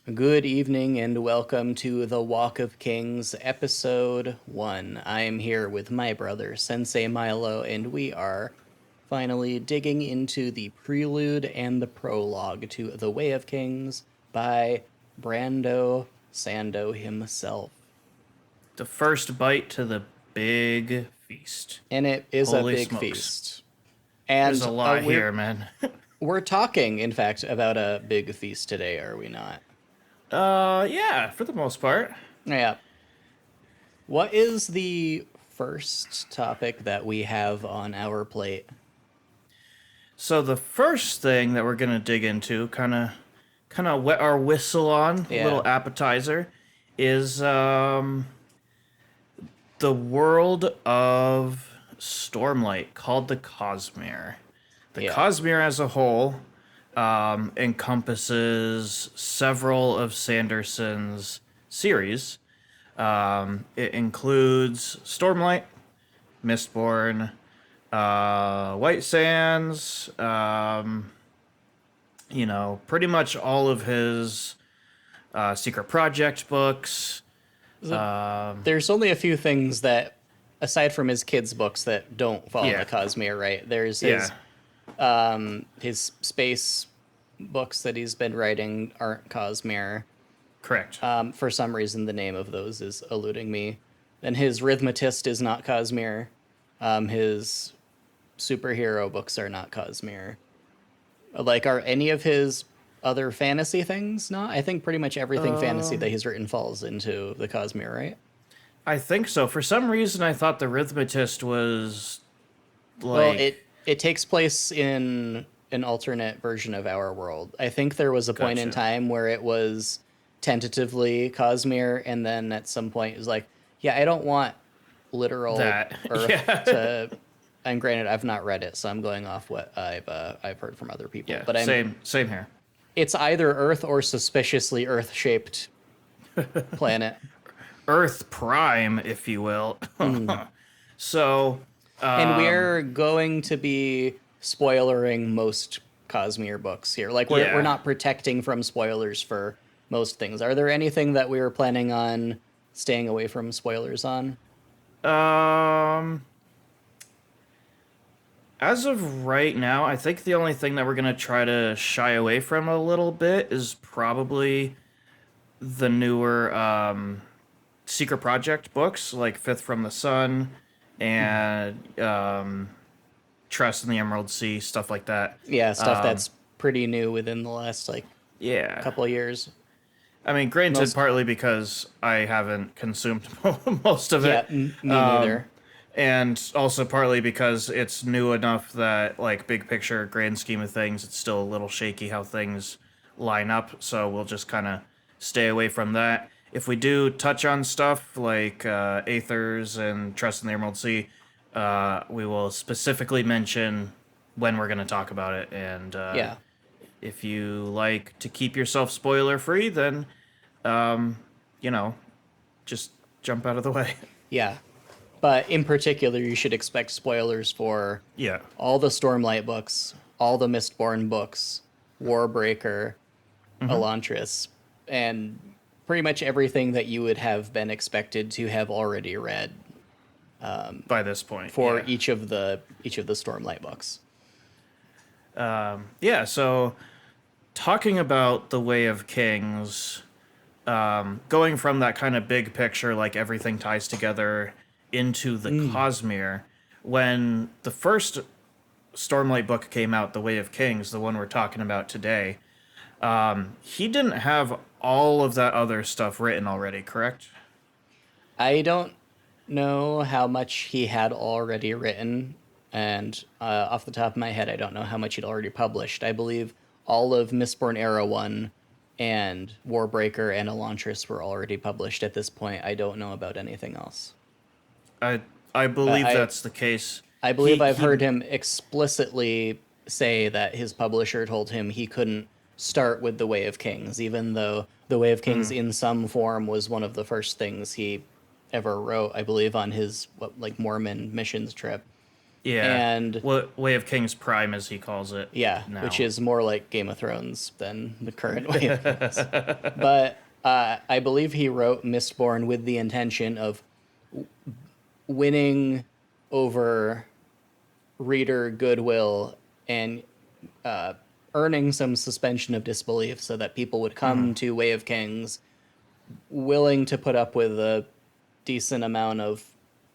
Good evening and welcome to the Walk of Kings, episode 1. I am here with my brother, Sensei Milo, and we are finally digging into the Prelude and the Prologue to The Way of Kings by Brando Sando himself. The first bite to the big feast. And it is a Holy big smokes. feast. There's And a lot we're, here, man. we're talking, in fact, about a big feast today, are we not? Yeah, for the most part. Yeah. What is the first topic that we have on our plate? So the first thing that we're gonna dig into, kind of wet our whistle on, a Yeah. little appetizer, is the world of Stormlight called the Cosmere. The Yeah. Cosmere as a whole encompasses several of Sanderson's series. It includes Stormlight, Mistborn, White Sands, pretty much all of his Secret Project books. There's only a few things that, aside from his kids' books, that don't fall in Yeah. the Cosmere, right? There's Yeah, his space books that he's been writing aren't Cosmere. correct. For some reason, the name of those is eluding me. Then his Rhythmatist is not Cosmere. His superhero books are not Cosmere. Like, are any of his other fantasy things not? I think pretty much everything fantasy that he's written falls into the Cosmere, right? I think so. For some reason, I thought the Rhythmatist was Well, like. it takes place in an alternate version of our world. I think there was a point in Gotcha. time where it was tentatively Cosmere, and then at some point it was like, yeah, I don't want literal That. Earth Yeah. to. And granted, I've not read it, so I'm going off what I've heard from other people. Yeah, But same here. it's either Earth or suspiciously Earth-shaped planet. Earth Prime, if you will. So, And we're going to be spoilering most Cosmere books here. Like we're Yeah. we're not protecting from spoilers for most things. Are there anything that we were planning on staying away from spoilers on? um, as of right now, I think the only thing that we're gonna try to shy away from a little bit is probably the newer Secret Project books, like Fifth from the Sun and Trust in the Emerald Sea, stuff like that. Yeah, stuff that's pretty new within the last like Yeah. couple of years. I mean, granted, Most partly because I haven't consumed most of yeah, it, me neither. and also partly because it's new enough that, like, big picture, grand scheme of things, it's still a little shaky how things line up. So we'll just kind of stay away from that. If we do touch on stuff like Aethers and Trust in the Emerald Sea, we will specifically mention when we're going to talk about it. And Yeah. if you like to keep yourself spoiler free, then, you know, just jump out of the way. Yeah. But in particular, you should expect spoilers for Yeah. all the Stormlight books, all the Mistborn books, Warbreaker, Elantris, and pretty much everything that you would have been expected to have already read By this point. for Yeah. each of the Stormlight books. Yeah, so talking about the Way of Kings, going from that kind of big picture, like everything ties together, into the Cosmere, when the first Stormlight book came out, The Way of Kings, the one we're talking about today, he didn't have all of that other stuff written already, correct? I don't know how much he had already written, and off the top of my head, I don't know how much he'd already published. I believe all of Mistborn Era 1 and Warbreaker and Elantris were already published at this point. I don't know about anything else. I I believe I that's the case. I believe He I've he heard him explicitly say that his publisher told him he couldn't start with The Way of Kings, even though The Way of Kings in some form was one of the first things he ever wrote, I believe, on his Mormon missions trip. Yeah. And What Way of Kings Prime, as he calls it yeah, which now. is more like Game of Thrones than the current Way of Kings. But I believe he wrote Mistborn with the intention of winning over reader goodwill and earning some suspension of disbelief so that people would come to Way of Kings willing to put up with a decent amount of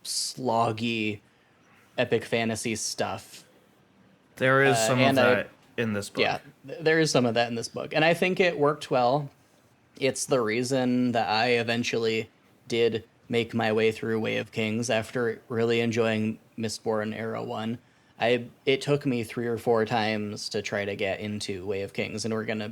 sloggy epic fantasy stuff. There is some of And I, that in this yeah, book. there is some of that in this book. And I think it worked well. It's the reason that I eventually did make my way through Way of Kings after really enjoying Mistborn Era 1. It took me 3 or 4 times to try to get into Way of Kings, and we're going to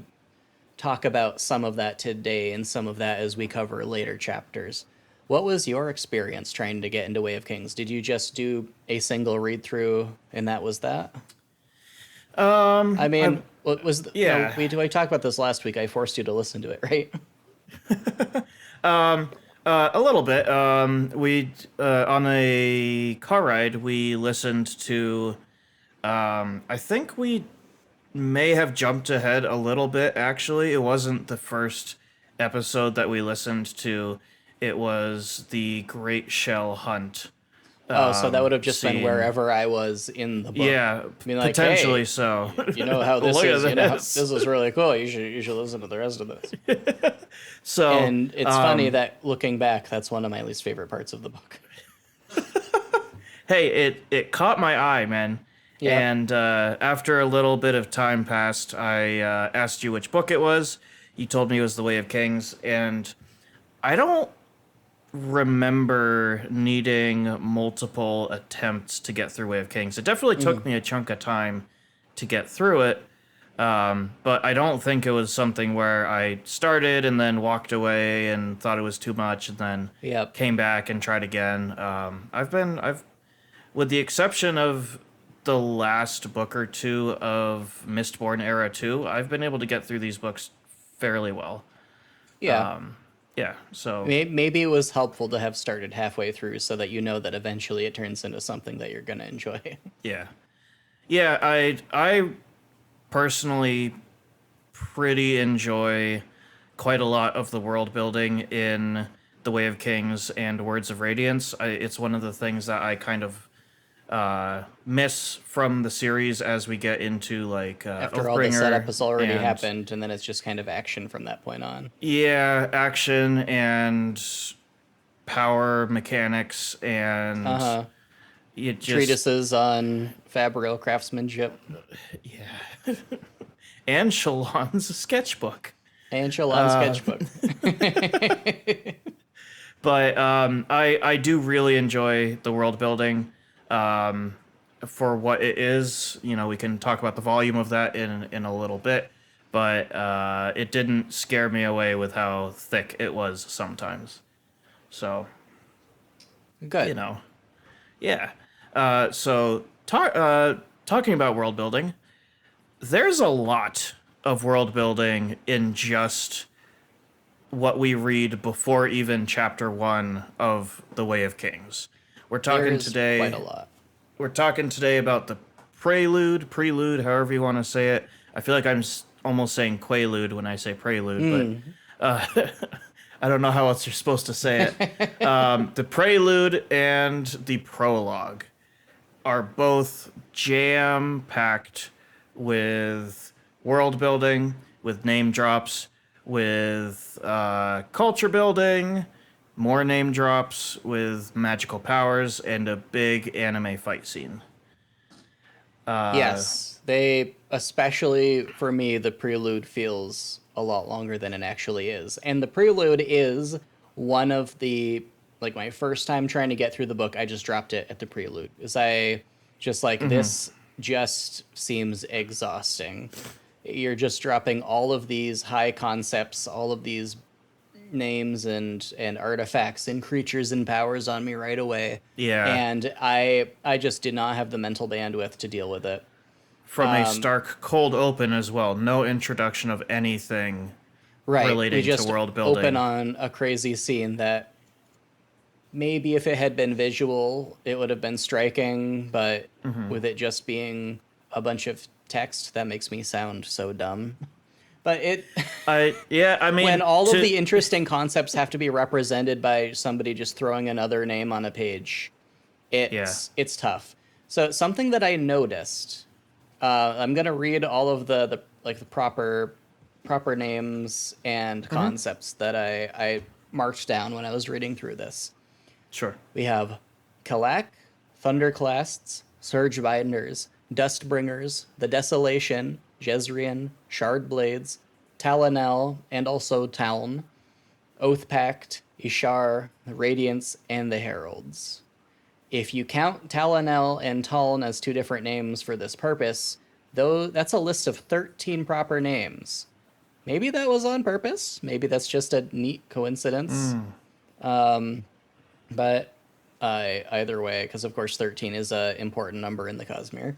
talk about some of that today and some of that as we cover later chapters. What was your experience trying to get into Way of Kings? Did you just do a single read through and that was that? I I mean, what was Yeah. we talked about this last week. I forced you to listen to it, right? A little bit. We On a car ride, we listened to. I think we may have jumped ahead a little bit. Actually, it wasn't the first episode that we listened to. It was the Great Shell Hunt Oh, so that would have just been scene. wherever I was in the book. Yeah, I mean, like, potentially hey, so. you know how this Look is. at You know how this. this is really cool. You should listen to the rest of this. So, And it's funny that looking back, that's one of my least favorite parts of the book. hey, it caught my eye, man. Yep. And after a little bit of time passed, I asked you which book it was. You told me it was The Way of Kings, and I don't remember needing multiple attempts to get through Way of Kings. It definitely took me a chunk of time to get through it, but I don't think it was something where I started and then walked away and thought it was too much and then Yep. came back and tried again. With the exception of the last book or two of Mistborn Era 2, I've been able to get through these books fairly well. Yeah. Yeah, so Maybe it was helpful to have started halfway through so that you know that eventually it turns into something that you're going to enjoy. yeah. Yeah, I personally pretty enjoy quite a lot of the world building in The Way of Kings and Words of Radiance. It's one of the things that I kind of miss from the series as we get into like After all the setup Oathbringer has already and happened, and then it's just kind of action from that point on. yeah, action and power mechanics Uh and huh. it just Treatises on fabrical craftsmanship and Shalon's sketchbook. and Shalon sketchbook. But I do really enjoy the world building for what it is. You know, we can talk about the volume of that in a little bit, but it didn't scare me away with how thick it was sometimes. So, you Good. know, yeah. Talking about world building, there's a lot of world building in just what we read before even chapter 1 of The Way of Kings. We're talking There's quite a today lot. we're talking today about the prelude, however you want to say it. I feel like I'm almost saying quaalude when I say prelude, but I don't know how else you're supposed to say it. The prelude and the prologue are both jam packed with world building, with name drops, with culture building, more name drops, with magical powers, and a big anime fight scene. Yes, they, especially for me, the prelude feels a lot longer than it actually is. And the prelude is one of the, like, my first time trying to get through the book, I just dropped it at the prelude. Because I just like, this just seems exhausting. You're just dropping all of these high concepts, all of these names and artifacts and creatures and powers on me right away. Yeah, And I just did not have the mental bandwidth to deal with it. from a stark cold open as well. No introduction of anything Right. We relating to just world open building. on a crazy scene that maybe if it had been visual, it would have been striking, but Mm-hmm. with it just being a bunch of text, that makes me sound so dumb. But it I when mean, all of the interesting concepts have to be represented by somebody just throwing another name on a page, yeah. it's tough. So something that I noticed, I'm gonna read all of the like the proper names and Mm-hmm. concepts that I marked down when I was reading through this. Sure. We have Kalak, Thunderclasts, Surge Binders, Dustbringers, The Desolation, Jezrien, Shardblades, Talonel, and also Taln, Oathpact, Ishar, the Radiance, and the Heralds. If you count Talonel and Taln as two different names for this purpose, though that's a list of 13 proper names. Maybe that was on purpose. Maybe that's just a neat coincidence. But either way, because of course 13 is a important number in the Cosmere.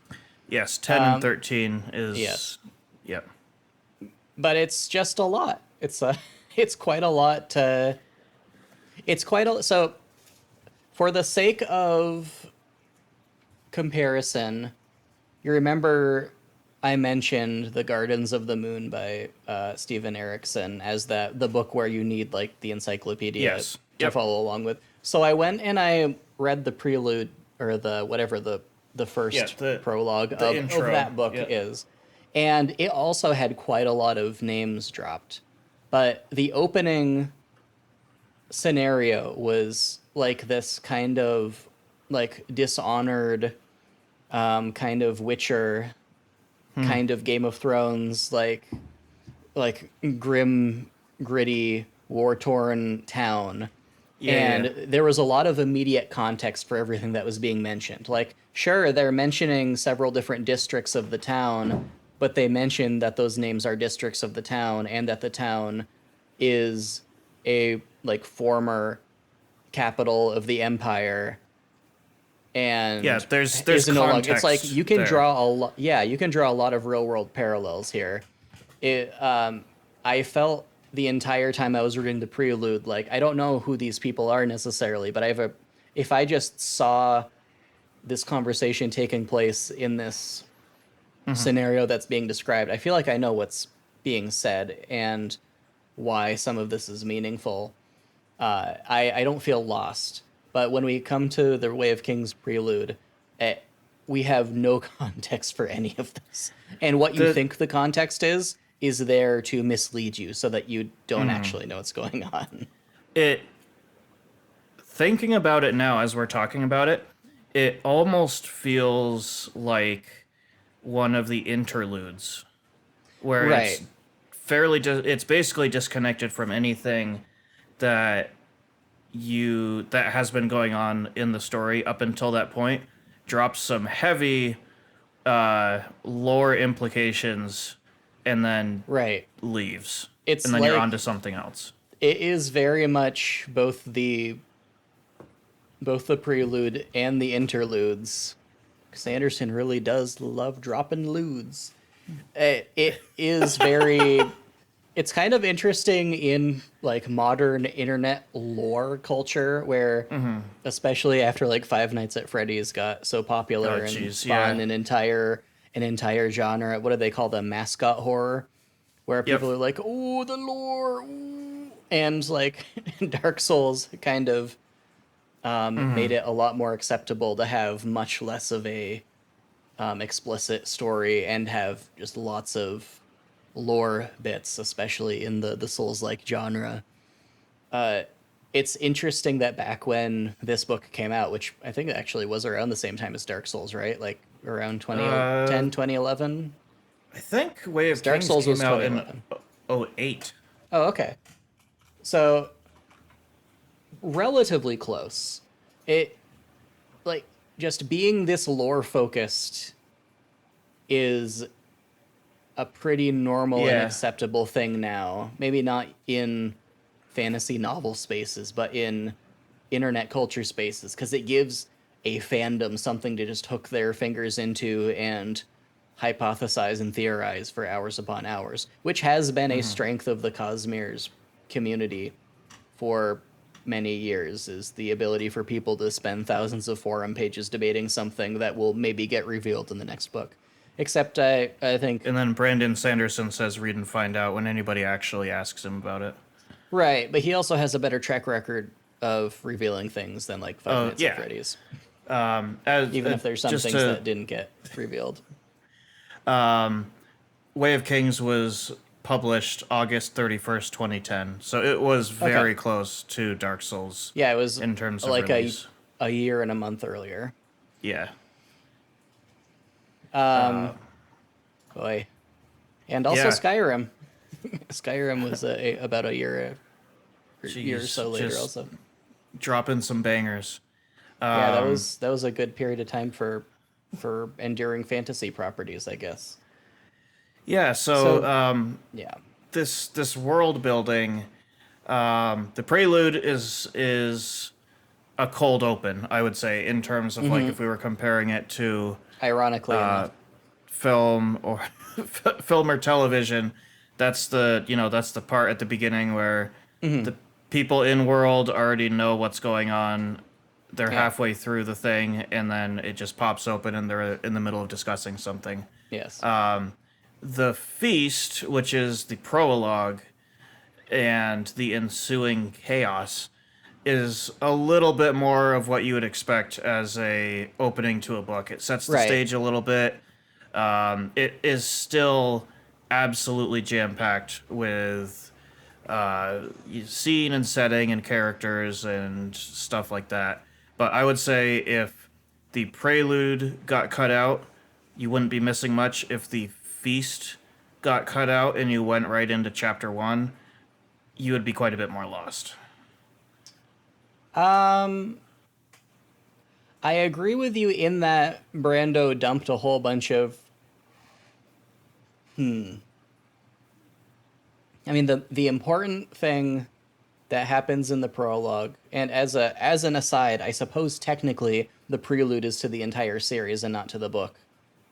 Yes, 10 and 13 Yes, is. Yep. but it's just a lot. it's quite a lot to. It's quite a so. For the sake of comparison, you remember I mentioned The Gardens of the Moon by Stephen Erickson as the book where you need like the encyclopedia Yes. to Yep. follow along with. So I went and I read the prelude or the whatever the Yeah. first The prologue the of intro. that book Yep. is. And it also had quite a lot of names dropped. But the opening scenario was like this kind of like dishonored kind of Witcher kind of Game of Thrones like grim gritty war torn town, Yeah. and Yeah. there was a lot of immediate context for everything that was being mentioned. Like, sure, they're mentioning several different districts of the town, but they mention that those names are districts of the town and that the town is a like former capital of the empire Yeah. and There's is no longer. It's like context you can there. draw a lot. Yeah, you can draw a lot of real world parallels here. It. I felt the entire time I was reading the prelude, like I don't know who these people are necessarily, but I have a. If I just saw this conversation taking place in this scenario that's being described, I feel like I know what's being said and why some of this is meaningful. I don't feel lost. But when we come to the Way of Kings prelude, eh, we have no context for any of this. And what you The think the context is there to mislead you so that you don't actually know what's going on. it thinking about it now as we're talking about it, it almost feels like one of the interludes where it's Right. it's basically disconnected from anything that that has been going on in the story up until that point, drops some heavy lore implications, and then Right. leaves, It's and then you're on like to something else. it is very much both the prelude and the interludes. Sanderson really does love dropping ludes. It is very. It's kind of interesting in like modern internet lore culture where, especially after like Five Nights at Freddy's got so Oh popular and jeez, spawned yeah. an entire genre. What do they call them? Mascot horror, where Yep. people are like, "Oh, the lore," ooh. And like Dark Souls kind of made it a lot more acceptable to have much less of a explicit story and have just lots of lore bits, especially in the Souls-like genre. Uh, it's interesting that back when this book came out, which I think actually was around the same time as Dark Souls, right? Like around uh 2011. I think Way of Dark Kings Souls was came out in 2011. '08. Oh, okay. So relatively close. It like just being this lore focused is a pretty normal and Yeah. acceptable thing now. Maybe not in fantasy novel spaces, but in internet culture spaces, because it gives a fandom something to just hook their fingers into and hypothesize and theorize for hours upon hours, which has been a strength of the Cosmere's community for many years, is the ability for people to spend thousands of forum pages debating something that will maybe get revealed in the next book. Except I think... And then Brandon Sanderson says read and find out when anybody actually asks him about it. Right, but he also has a better track record of revealing things than like Five Oh, Nights at yeah. Freddy's. As, Even if there's some just things to, that didn't get revealed. Way of Kings was published August 31st, 2010. So it was very Okay. close to Dark Souls Yeah, it was in terms of like release. a year and a month earlier. Yeah. Boy. And also Yeah. Skyrim. Skyrim was about a year or Jeez. so later Just also. dropping some bangers. Yeah, that was a good period of time for enduring fantasy properties, I guess. Yeah, So, yeah. this world building, the Prelude is a cold open, I would say, in terms of like if we were comparing it to Ironically enough. film or film or television. That's that's the part at the beginning where the people in world already know what's going on. They're Yeah. halfway through the thing, and then it just pops open, and they're in the middle of discussing something. Yes. The feast, which is the prologue, and the ensuing chaos, is a little bit more of what you would expect as a opening to a book. It sets the Right. stage a little bit. It is still absolutely jam packed with scene and setting and characters and stuff like that. But I would say if the prelude got cut out, you wouldn't be missing much. If the feast got cut out and you went right into chapter 1, you would be quite a bit more lost. I agree with you in that Brando dumped a whole bunch of... I mean, the important thing that happens in the prologue, and as an aside, I suppose technically the prelude is to the entire series and not to the book,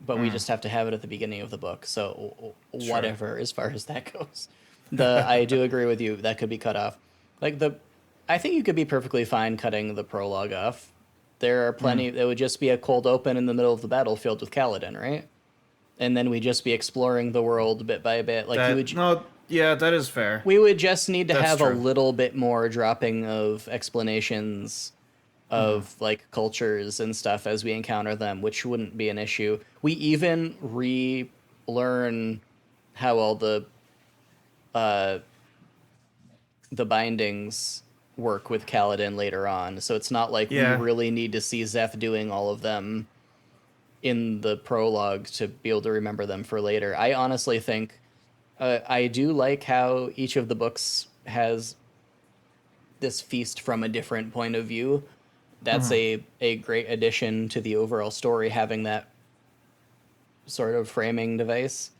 but we just have to have it at the beginning of the book. So whatever, as far as that goes. I do agree with you, that could be cut off. Like I think you could be perfectly fine cutting the prologue off. There are plenty. It would just be a cold open in the middle of the battlefield with Kaladin, right? And then we'd just be exploring the world bit by bit. Like you would. No, yeah, that is fair. We would just need to That's have true. a little bit more dropping of explanations of like cultures and stuff as we encounter them, which wouldn't be an issue. We even relearn how all the bindings work with Kaladin later on. So it's not like Yeah. we really need to see Zeph doing all of them in the prologue to be able to remember them for later. I honestly think I do like how each of the books has this feast from a different point of view. That's a great addition to the overall story, having that sort of framing device.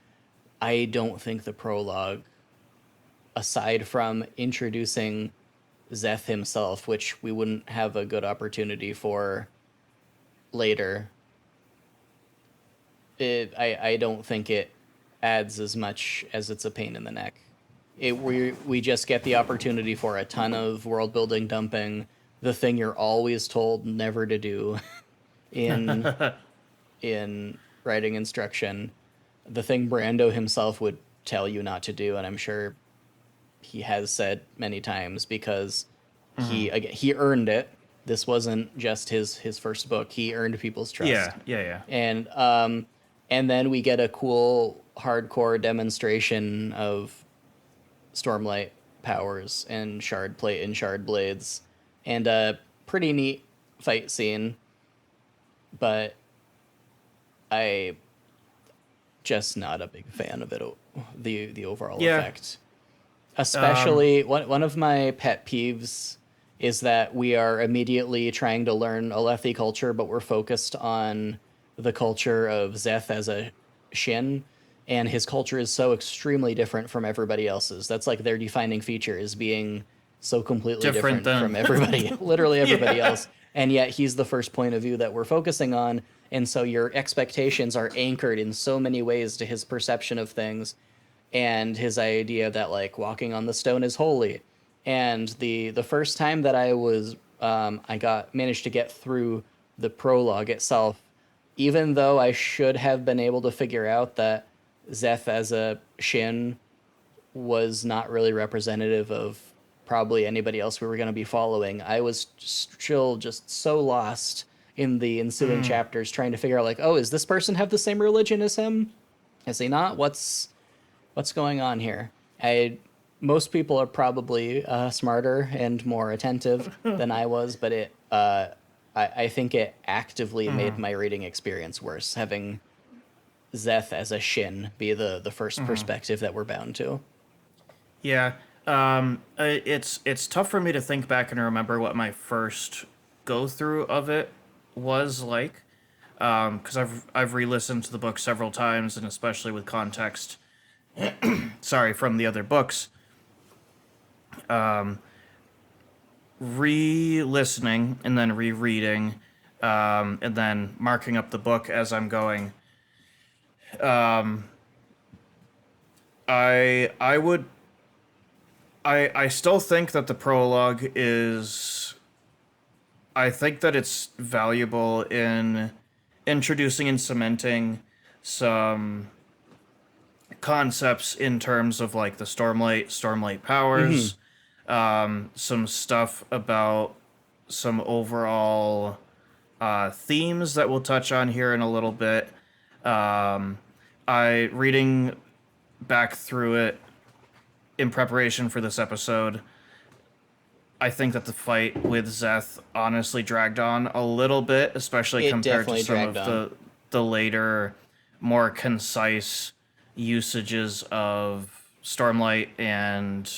I don't think the prologue, aside from introducing Zeth himself, which we wouldn't have a good opportunity for later, I don't think it adds as much as it's a pain in the neck. We just get the opportunity for a ton of world building dumping, the thing you're always told never to do in in writing instruction, the thing Brando himself would tell you not to do, and I'm sure he has said many times because he earned it. This wasn't just his first book. He earned people's trust. Yeah. And then we get a cool hardcore demonstration of Stormlight powers and shard plate and shard blades, and a pretty neat fight scene. But I just not a big fan of it. The overall effect, especially one of my pet peeves is that we are immediately trying to learn Alethi culture, but we're focused on the culture of Zeth as a Shin, and his culture is so extremely different from everybody else's. That's like their defining feature, is being so completely different from everybody, literally everybody else. And yet he's the first point of view that we're focusing on. And so your expectations are anchored in so many ways to his perception of things and his idea that like walking on the stone is holy. And the first time that I got managed to get through the prologue itself, even though I should have been able to figure out that Zeth as a Shin was not really representative of probably anybody else we were going to be following, I was still just so lost in the ensuing chapters trying to figure out, like, oh, is this person have the same religion as him? Is he not? What's going on here? I Most people are probably smarter and more attentive than I was, but I think it actively made my reading experience worse, having Zeth as a Shin be the first perspective that we're bound to. Yeah. It's tough for me to think back and remember what my first go through of it was like, because I've re-listened to the book several times, and especially with context, sorry, from the other books. Re-listening and then rereading, and then marking up the book as I'm going. I would I still think that the prologue is. I think that it's valuable in introducing and cementing some concepts in terms of like the stormlight powers, some stuff about some overall themes that we'll touch on here in a little bit. I reading back through it in preparation for this episode, I think that the fight with Zeth honestly dragged on a little bit, especially It compared to definitely some of dragged on. the later, more concise usages of Stormlight and,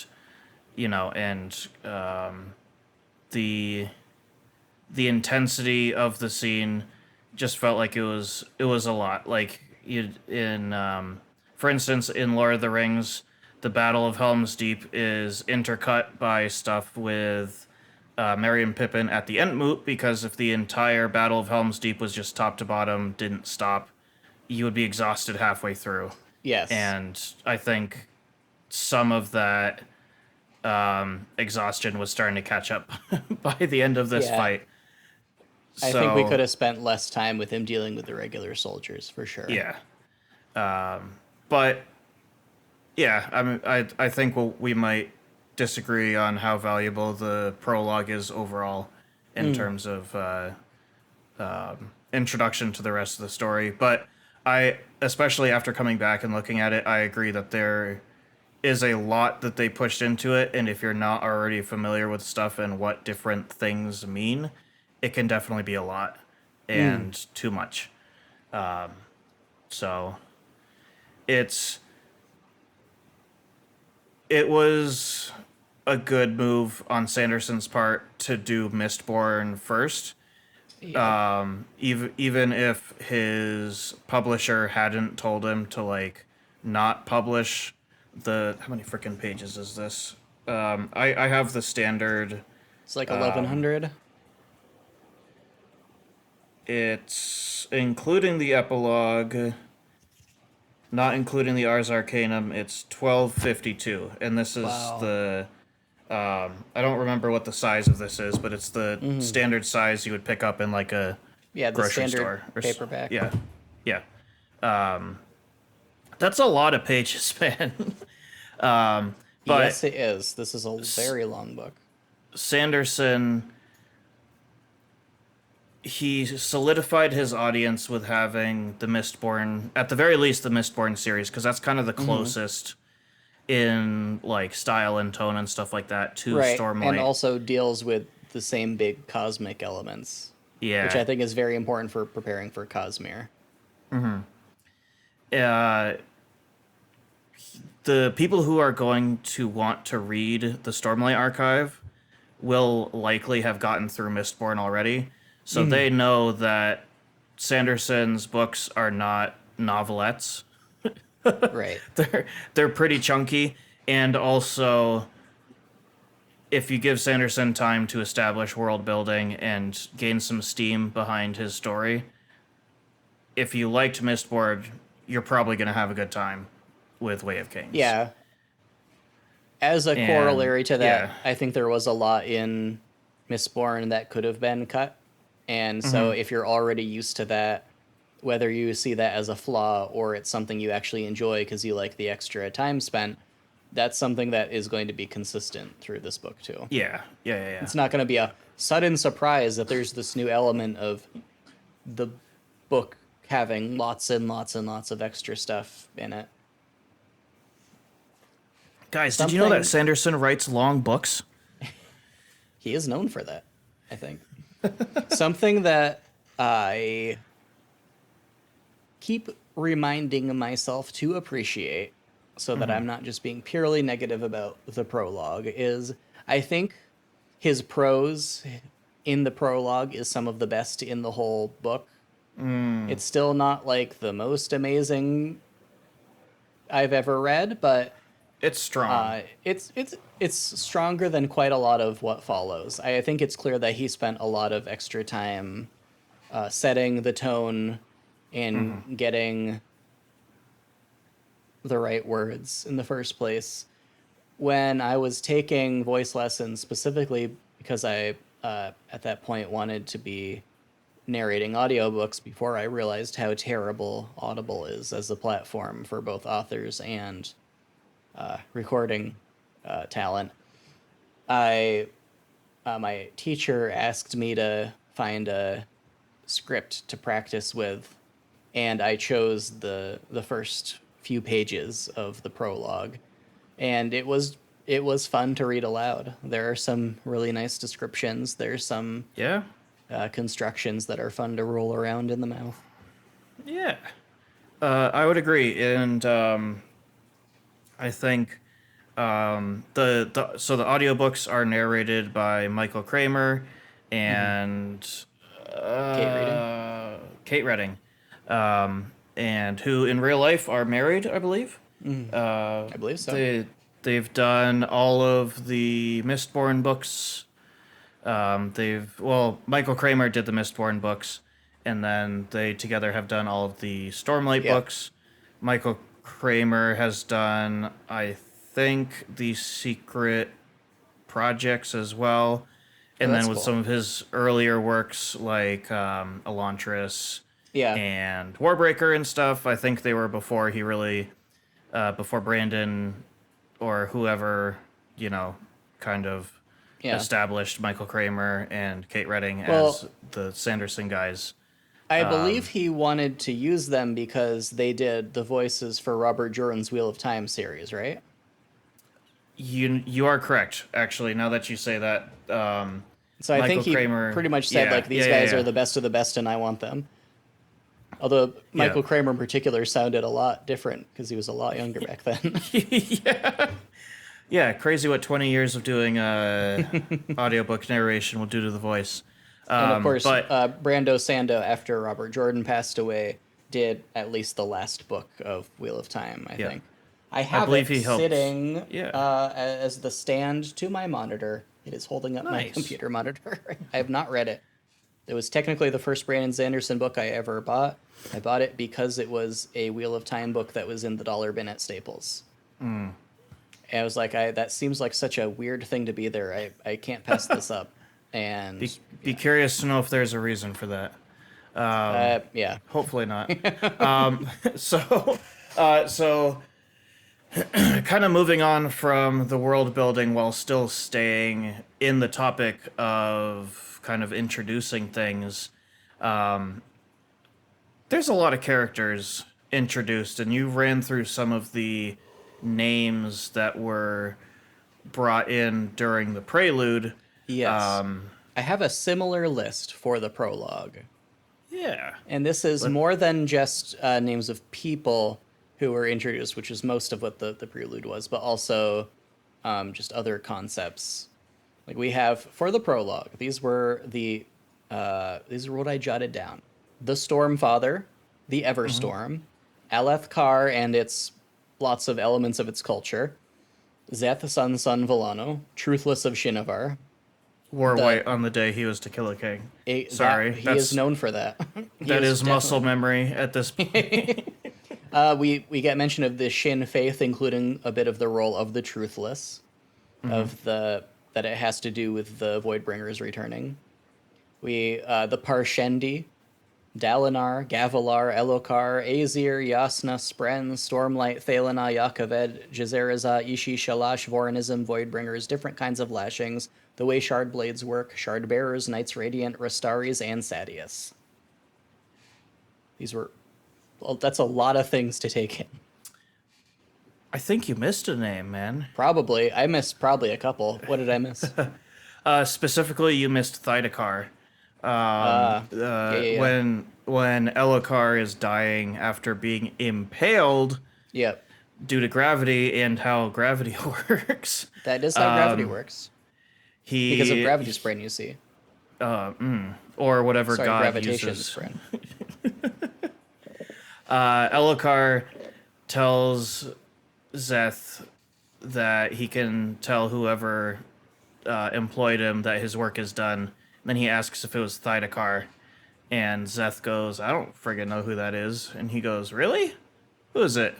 the intensity of the scene just felt like it was a lot. Like for instance, in Lord of the Rings, the Battle of Helm's Deep is intercut by stuff with Merry and Pippin at the Entmoot, because if the entire Battle of Helm's Deep was just top to bottom, didn't stop, you would be exhausted halfway through. Yes. And I think some of that exhaustion was starting to catch up by the end of this Yeah. fight. I think we could So, have spent less time with him dealing with the regular soldiers for sure. yeah. But yeah, I think we might disagree on how valuable the prologue is overall in terms of introduction to the rest of the story. But especially after coming back and looking at it, I agree that there is a lot that they pushed into it, and if you're not already familiar with stuff and what different things mean, it can definitely be a lot and too much. So it's it was a good move on Sanderson's part to do Mistborn first. Yeah. Even if his publisher hadn't told him to like not publish how many freaking pages is this? I have the standard. It's like 1100. It's including the epilogue, not including the Ars Arcanum. It's 1252, and this is Wow. the. I don't remember what the size of this is, but it's the standard size you would pick up in like a Yeah, the grocery standard store. paperback. Yeah, yeah. That's a lot of pages, man. But Yes, it is. This is a very long book. Sanderson, he solidified his audience with having the Mistborn, at the very least, the Mistborn series, because that's kind of the closest in like style and tone and stuff like that to Right. Stormlight. And also deals with the same big cosmic elements, which I Yeah. think is very important for preparing for Cosmere. Uh, the people who are going to want to read the Stormlight Archive will likely have gotten through Mistborn already, so they know that Sanderson's books are not novelettes. Right. They're pretty chunky, and also if you give Sanderson time to establish world building and gain some steam behind his story, if you liked Mistborn, you're probably going to have a good time with Way of Kings. Yeah. As a And corollary to that, yeah. I think there was a lot in Mistborn that could have been cut. And so if you're already used to that, whether you see that as a flaw or it's something you actually enjoy because you like the extra time spent, that's something that is going to be consistent through this book too. Yeah. Yeah. Yeah. Yeah. It's not going to be a sudden surprise that there's this new element of the book having lots and lots and lots of extra stuff in it. Guys, did you know that Something Sanderson writes long books? he is known for that, I think. Something that I keep reminding myself to appreciate so that I'm not just being purely negative about the prologue is I think his prose in the prologue is some of the best in the whole book. It's still not like the most amazing I've ever read, but It's strong. it's stronger than quite a lot of what follows. I think it's clear that he spent a lot of extra time setting the tone and getting the right words in the first place. When I was taking voice lessons specifically because I at that point wanted to be narrating audiobooks before I realized how terrible Audible is as a platform for both authors and recording talent. I my teacher asked me to find a script to practice with, and I chose the first few pages of the prologue, and it was fun to read aloud. There are some really nice descriptions. There's some Yeah. constructions that are fun to roll around in the mouth. Yeah. I would agree, and I think the audiobooks are narrated by Michael Kramer and Kate reading. Kate Redding, and who in real life are married, I believe. I believe so. They've done all of the Mistborn books. Michael Kramer did the Mistborn books, and then they together have done all of the Stormlight Yeah. books. Michael Kramer has done, I think, the Secret Projects as well. And That's then with cool. some of his earlier works like Elantris Yeah. and Warbreaker and stuff, I think they were before he really, before Brandon or whoever, kind of Yeah. established Michael Kramer and Kate Redding Well, as the Sanderson guys. I believe he wanted to use them because they did the voices for Robert Jordan's Wheel of Time series, right? You are correct, actually. Now that you say that, So I think Michael he Kramer. pretty much said, Yeah, like, these yeah, guys yeah, are the best of the best and I want them. Although yeah. Michael Kramer in particular sounded a lot different because he was a lot younger back then. Yeah. Yeah, crazy what 20 years of doing audiobook narration will do to the voice. And of course, But Brando Sando, after Robert Jordan passed away, did at least the last book of Wheel of Time, I Yeah. think. I have believe it he helped. sitting Yeah. as the stand to my monitor. It is holding up my Nice. computer monitor. I have not read it. It was technically the first Brandon Sanderson book I ever bought. I bought it because it was a Wheel of Time book that was in the dollar bin at Staples. And I was like, that seems like such a weird thing to be there. I can't pass this up. And be curious to know if there's a reason for that. yeah. Hopefully not. So kind of moving on from the world building while still staying in the topic of kind of introducing things. There's a lot of characters introduced, and you ran through some of the names that were brought in during the prelude. Yes. I have a similar list for the prologue. Yeah. And this is more than just names of people who were introduced, which is most of what the prelude was, but also just other concepts. Like we have for the prologue, these were what I jotted down: the Stormfather, the Everstorm, Aleth Kar and its lots of elements of its culture, Zeth Sun Volano, Truthless of Shinovar. Wore white on the day he was to kill a king. Sorry, He is known for that. That is muscle memory at this point. We get mention of the Shin Faith, including a bit of the role of the Truthless. of that it has to do with the Voidbringers returning. We the Parshendi, Dalinar, Gavilar, Elokar, Aesir, Yasna, Spren, Stormlight, Thalena, Yakaved, Jezeriza, Ishi, Shalash, Vorinism, Voidbringers, different kinds of lashings, the way Shard Blades work, Shard Bearers, Knights Radiant, Rastaris, and Sadius. These were... Well, that's a lot of things to take in. I think you missed a name, man. Probably. I missed probably a couple. What did I miss? Specifically, you missed Thydakar. Yeah, yeah. When Elokar is dying after being impaled Yep. due to gravity and how gravity works. That is how gravity works. He Because of gravity spring, you see. or whatever Sorry, God gravitation uses. spring. Elokar tells Zeth that he can tell whoever employed him that his work is done. Then he asks if it was Thydakar, and Zeth goes, "I don't friggin' know who that is." And he goes, "Really? Who is it?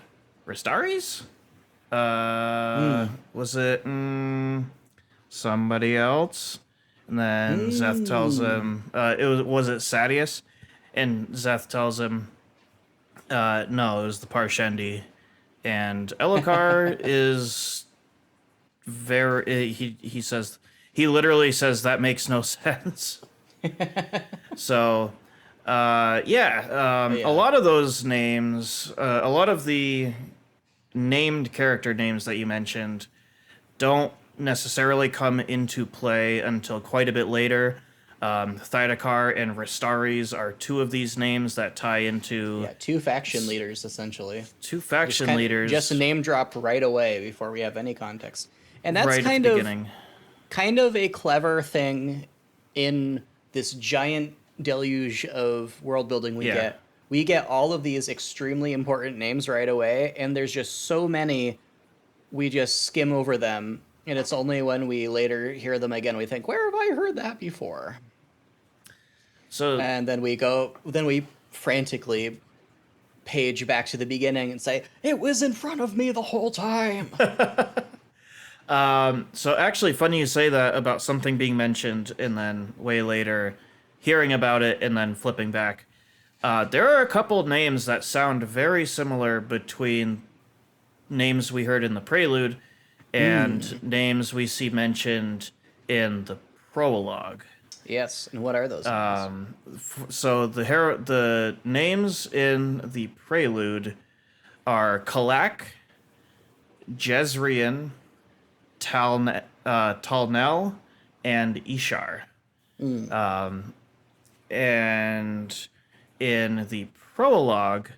Rastaris? Was it somebody else?" And then Zeth tells him, was it Sadius? And Zeth tells him, no, it was the Parshendi. And Elokar is very, he says, he literally says that makes no sense. So, a lot of those names, a lot of the named character names that you mentioned don't necessarily come into play until quite a bit later. Thydakar and Rastaris are two of these names that tie into... Yeah, two faction leaders, essentially. Two faction leaders. Just name drop right away before we have any context. And that's right kind at the of beginning. Kind of a clever thing in this giant deluge of world building we get. We get all of these extremely important names right away, and there's just so many, we just skim over them, and it's only when we later hear them again we think, where have I heard that before? So, and then we frantically page back to the beginning and say, it was in front of me the whole time. So actually, funny you say that about something being mentioned and then way later hearing about it and then flipping back. There are a couple names that sound very similar between names we heard in the Prelude and names we see mentioned in the Prologue. Yes, and what are those names? So the names in the Prelude are Kalak, Jezrien, Talnel, and Ishar. And in the Prologue,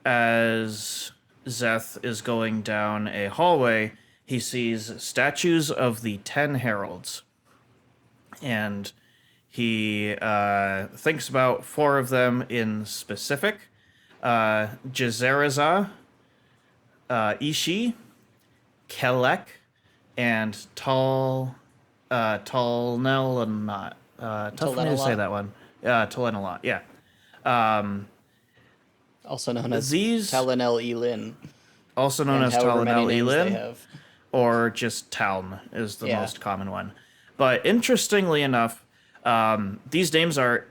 as Zeth is going down a hallway, he sees statues of the 10 heralds. And he thinks about 4 of them in specific. Jezeriza, Ishi, Kelek, and Talnelanot. Tough for me to say that one. Talnelanot, yeah. Also known as these, Talenel Elin. Also known as Talenel Elin, have. or just Taln is the Yeah. most common one. But interestingly enough, these names are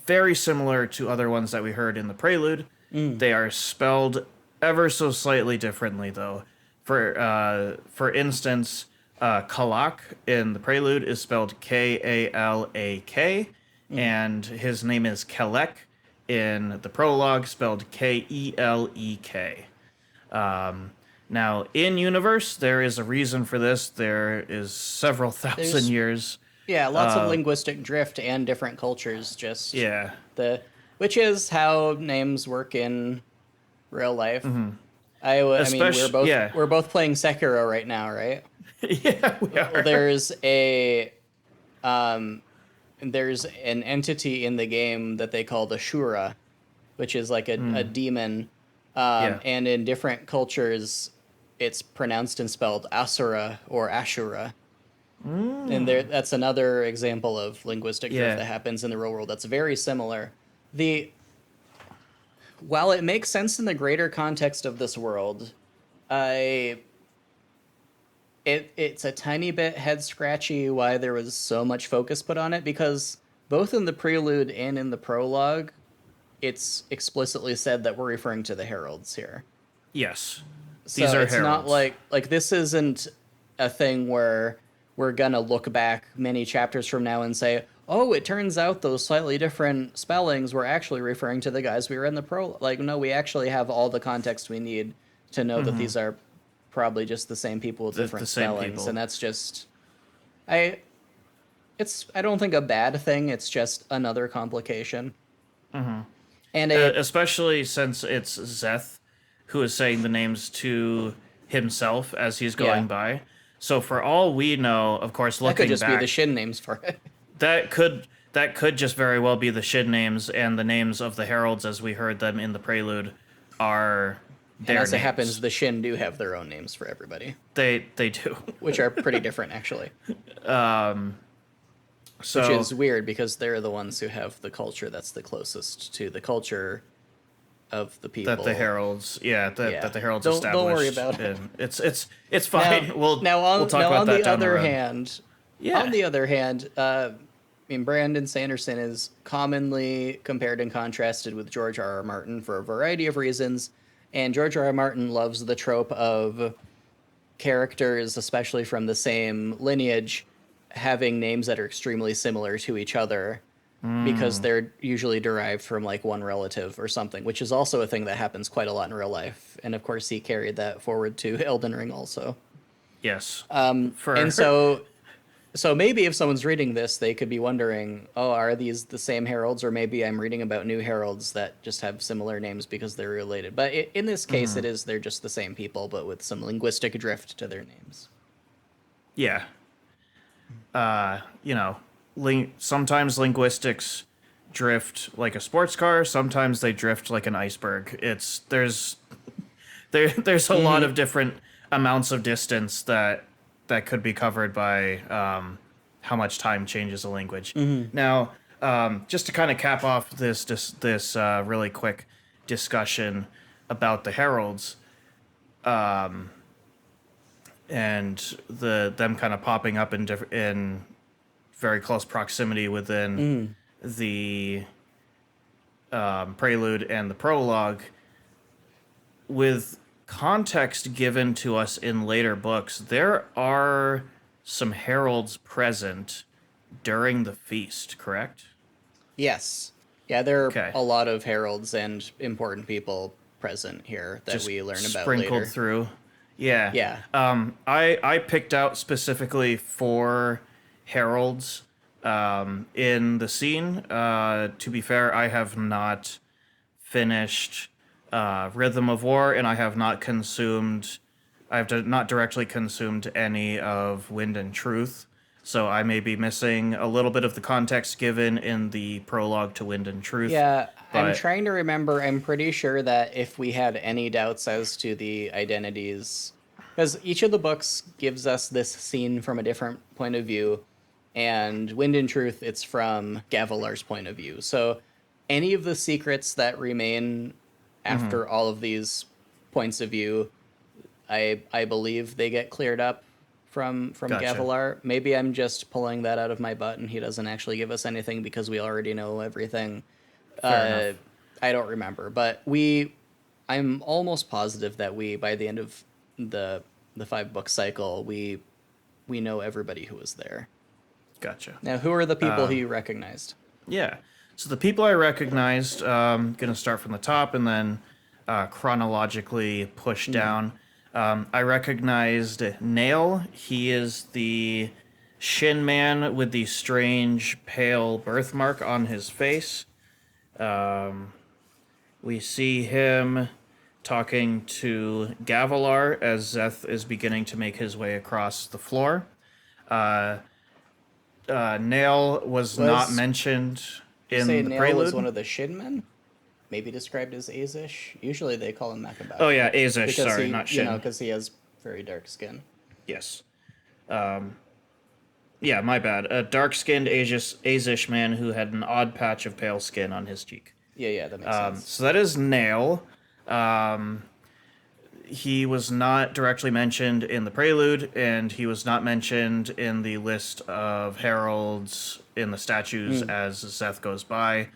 very similar to other ones that we heard in the Prelude. They are spelled ever so slightly differently, though. For instance, Kalak in the Prelude is spelled Kalak, and his name is Kelek in the Prologue, spelled Kelek. Now, in universe, there is a reason for this. There is several thousand years. Yeah, lots of linguistic drift and different cultures. Just Yeah. which is how names work in real life. I mean, we're both playing Sekiro right now, right? Yeah, we are. There's an entity in the game that they call the Shura, which is like a demon. And in different cultures, it's pronounced and spelled Asura or Ashura. And that's another example of linguistic drift that happens in the real world that's very similar. While it makes sense in the greater context of this world, it's a tiny bit head scratchy why there was so much focus put on it, because both in the prelude and in the prologue, it's explicitly said that we're referring to the heralds here. Yes. These So are it's not heralds. like this isn't a thing where we're gonna look back many chapters from now and say, "Oh, it turns out those slightly different spellings were actually referring to the guys we were in the pro." Like, no, we actually have all the context we need to know that these are probably just the same people with The different same spellings, and people. that's just I. It's I don't think a bad thing. It's just another complication, and it Especially since it's Zeth who is saying the names to himself as he's yeah, going by. So for all we know, of course, that could looking just be the back, Shin names for it. that could just very well be the Shin names, and the names of the heralds as we heard them in the prelude are And their as it happens, names. the Shin do have their own names for everybody, They do. which are pretty different actually. Which So is weird because they're the ones who have the culture that's the closest to the culture of the that the people. heralds, yeah, that Yeah. the heralds Don't worry established, about it. and it's Now fine. We'll now we'll on talk now about on that the down the other road. hand, Yeah. I mean, Brandon Sanderson is commonly compared and contrasted with George R. R. Martin for a variety of reasons, and George R. R. Martin loves the trope of characters, especially from the same lineage, having names that are extremely similar to each other because they're usually derived from like one relative or something, which is also a thing that happens quite a lot in real life. And of course, he carried that forward to Elden Ring also. Yes. And For so maybe if someone's reading this, they could be wondering, oh, are these the same heralds? Or maybe I'm reading about new heralds that just have similar names because they're related. But in this case, they're just the same people, but with some linguistic drift to their names. yeah, you know, sometimes linguistics drift like a sports car. Sometimes they drift like an iceberg. There's a lot of different amounts of distance that could be covered by how much time changes a language. Now, just to kind of cap off this really quick discussion about the heralds and them kind of popping up in very close proximity within the prelude and the prologue, with context given to us in later books, there are some heralds present during the feast, correct? Yes. Yeah, there are Okay. a lot of heralds and important people present here that Just we learn about sprinkled later. through. Yeah. Yeah. I picked out specifically 4 heralds in the scene. To be fair, I have not finished Rhythm of War, and I have not consumed. Not directly consumed any of Wind and Truth, so I may be missing a little bit of the context given in the prologue to Wind and Truth. Yeah, I'm But trying to remember. I'm pretty sure that if we had any doubts as to the identities, because each of the books gives us this scene from a different point of view, and Wind and Truth, it's from Gavilar's point of view. So any of the secrets that remain after all of these points of view, I believe they get cleared up from gotcha. Gavilar. Maybe I'm just pulling that out of my butt, and he doesn't actually give us anything because we already know everything. Fair uh, enough. I don't remember, but I'm almost positive that we, by the end of the 5 book cycle, we know everybody who was there. Gotcha. Now, who are the people who you recognized? Yeah. So the people I recognized, going to start from the top and then chronologically push down. I recognized Nail. He is the Shin man with the strange pale birthmark on his face. We see him talking to Gavilar as Zeth is beginning to make his way across the floor. Nail was not Was mentioned you say in the Nail was one prelude. of the Shinmen? Maybe described as Azish. Usually they call him Oh Makabashi yeah, Azish. because Sorry, not Shin. because he has very dark skin. Yes. Yeah, my bad. A dark-skinned Azish man who had an odd patch of pale skin on his cheek. Yeah, that makes sense. So that is Nail. he was not directly mentioned in the Prelude, and he was not mentioned in the list of heralds in the statues as Szeth goes by.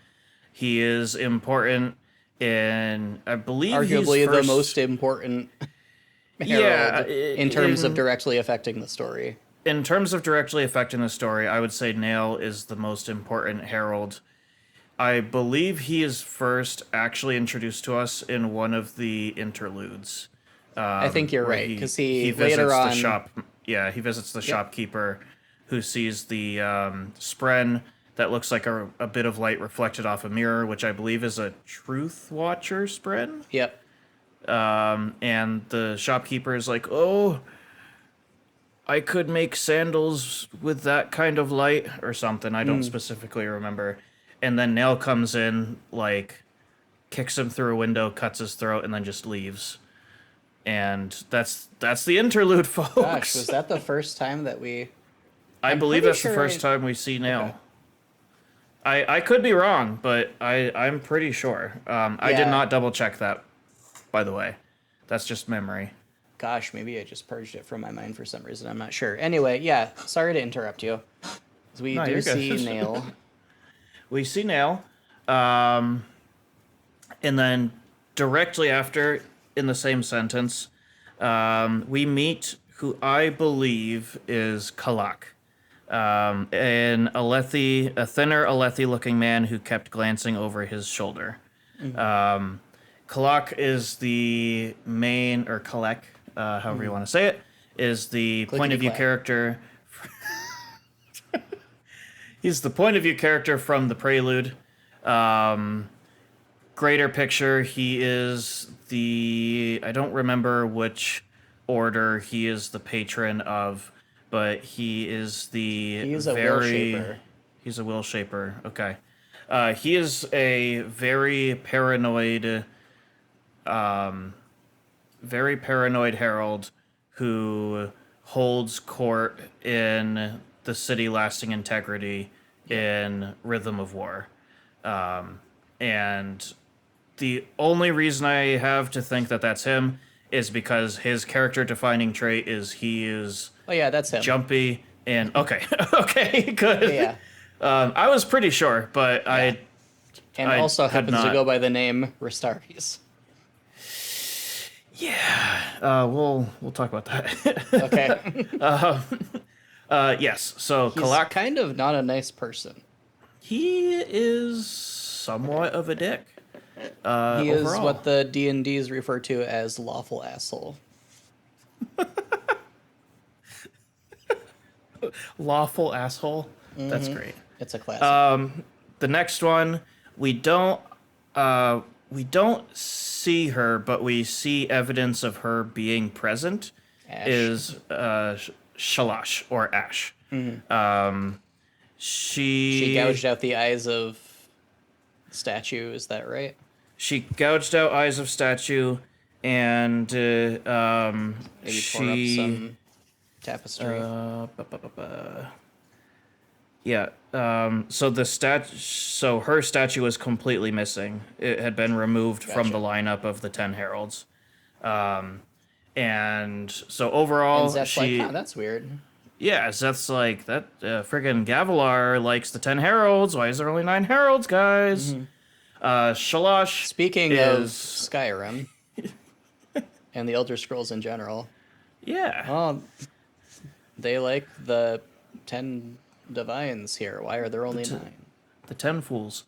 He is important in, I believe he's Arguably the first... most important Yeah, herald in terms of directly affecting the story. in terms of directly affecting the story, I would say Nail is the most important herald. I believe he is first actually introduced to us in one of the interludes. I think you're where right, because he later visits on... the shop. Yeah, he visits the shopkeeper, who sees the spren that looks like a bit of light reflected off a mirror, which I believe is a Truth Watcher spren. Yep. And the shopkeeper is like, "Oh, I could make sandals with that kind of light," or something. I don't specifically remember. And then Nail comes in, like, kicks him through a window, cuts his throat, and then just leaves. And that's the interlude, folks. Gosh, was that the first time that we... I believe that's the first time we see Nail. Okay. I could be wrong, but I'm pretty sure. I did not double check that, by the way. That's just memory. Gosh, maybe I just purged it from my mind for some reason. I'm not sure. Anyway, yeah, sorry to interrupt you. We do see Nail. We see Nail. And then directly after, in the same sentence, we meet who I believe is Kalak. A thinner Alethi-looking man who kept glancing over his shoulder. Kalak is the main, or Kalek, however you want to say it, is the point of view character. He's the point of view character from the Prelude. Greater picture, he is the... I don't remember which order he is the patron of, but he is the... He's a will shaper. He's a will shaper, okay. He is a very paranoid herald who holds court in the city lasting integrity in Rhythm of War. And the only reason I have to think that that's him is because his character defining trait is he is... Oh yeah, that's him. Jumpy and... Okay, okay, good. Yeah. I was pretty sure, but yeah. I also happens to go by the name Restaris. Yeah, we'll talk about that. Okay. Yes, so He's Kalak... kind of not a nice person. He is somewhat of a dick. He is what the D&Ds refer to as lawful asshole. Lawful asshole? Mm-hmm. That's great. It's a classic. The next one, we don't see her, but we see evidence of her being present. Ash. Is Shalash, or Ash. Mm-hmm. She gouged out the eyes of statue, is that right? She gouged out eyes of statue, and maybe tore up some tapestry. Yeah. So her statue was completely missing. It had been removed from the lineup of the 10 heralds. And so overall, and Zeth's like, that's weird. Yeah, Zeth's like, that friggin' Gavilar likes the 10 heralds. Why is there only 9 heralds, guys? Mm-hmm. Shalash. Speaking of Skyrim and the Elder Scrolls in general. Yeah. Oh, they like the 10 divines here. Why are there only 9? The 10 fools.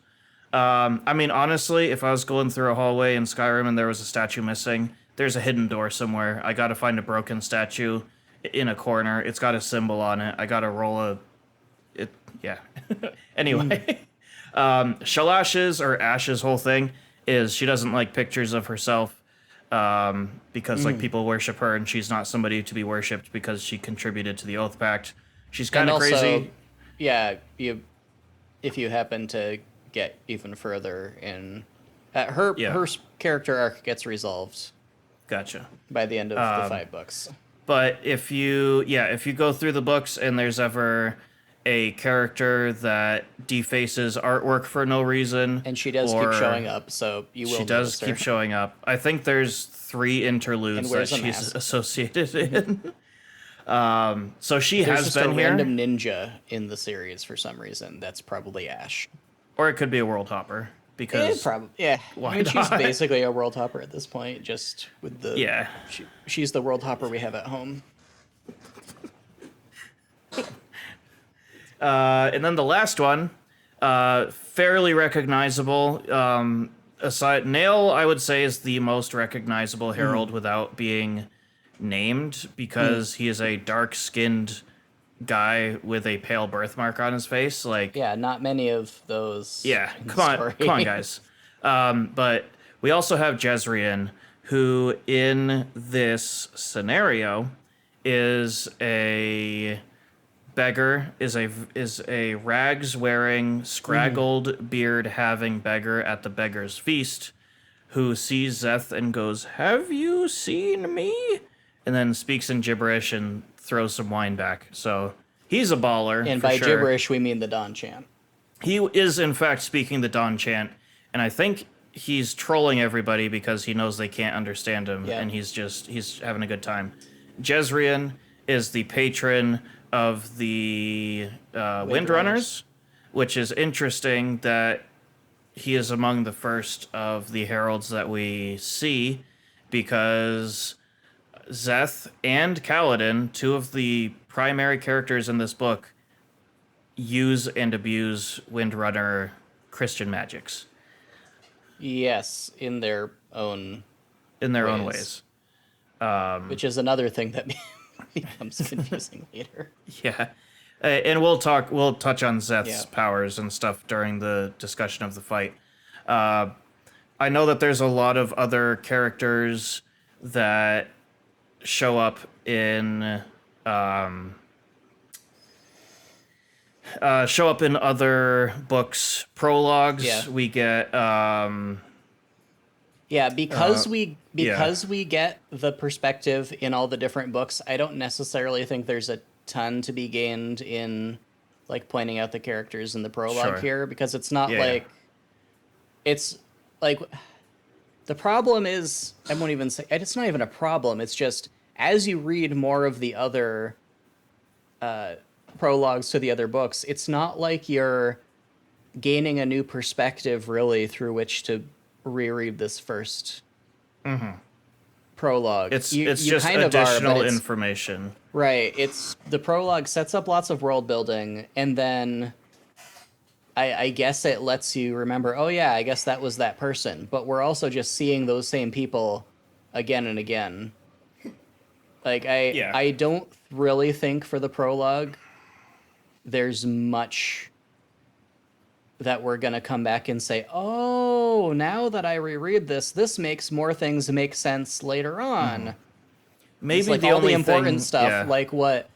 I mean, honestly, if I was going through a hallway in Skyrim and there was a statue missing, there's a hidden door somewhere. I gotta find a broken statue in a corner. It's got a symbol on it. I gotta roll yeah. Anyway. Shalash's, or Ash's, whole thing is she doesn't like pictures of herself because like people worship her, and she's not somebody to be worshipped because she contributed to the Oath Pact. She's kind of crazy. Yeah, if you happen to get even further in her character arc gets resolved. Gotcha. By the end of the 5 books. But if you go through the books and there's ever a character that defaces artwork for no reason, And she does keep showing up, so you will she does notice her. keep showing up. I think there's 3 interludes And that wears a she's mask. associated in. So she There's has just been a here, random ninja in the series for some reason. That's probably Ash. or it could be a world hopper because Probably, yeah. why I mean, she's not? basically a world hopper at this point, just with the. Yeah. She's the world hopper we have at home. And then the last one, fairly recognizable. Aside, Nail, I would say, is the most recognizable herald without being named because he is a dark-skinned guy with a pale birthmark on his face. Like, Yeah, not many of those. yeah, in come story. on, guys. But we also have Jezrien, who in this scenario is a beggar, is a rags wearing, scraggled beard having beggar at the beggar's feast, who sees Zeth and goes, "Have you seen me?" And then speaks in gibberish and throws some wine back. So he's a baller. And for by sure. gibberish, we mean the Dawn chant. He is in fact speaking the Dawn chant, and I think he's trolling everybody because he knows they can't understand him, Yeah. and he's having a good time. Jezrien is the patron of the Windrunners, which is interesting that he is among the first of the heralds that we see, because Zeth and Kaladin, 2 of the primary characters in this book, use and abuse Windrunner Christian magics Yes, in their own ways. Which is another thing that becomes confusing later. Yeah. And we'll touch on Zeth's Yeah. powers and stuff during the discussion of the fight. I know that there's a lot of other characters that show up in other books. Prologues. Yeah. We get Yeah, because we get the perspective in all the different books, I don't necessarily think there's a ton to be gained in like pointing out the characters in the prologue Sure. here, because it's not Yeah. like it's like the problem is, I won't even say it's not even a problem, it's just as you read more of the other prologues to the other books, it's not like you're gaining a new perspective really through which to reread this first prologue. It's You just kind of are, additional but it's- information. Right. It's the prologue sets up lots of world building, and then I guess it lets you remember, oh yeah, I guess that was that person. But we're also just seeing those same people again and again. Like I don't really think for the prologue there's much that we're gonna come back and say, oh, now that I reread this, this makes more things make sense later on. Maybe It's like the all only the important thing, stuff, yeah. like what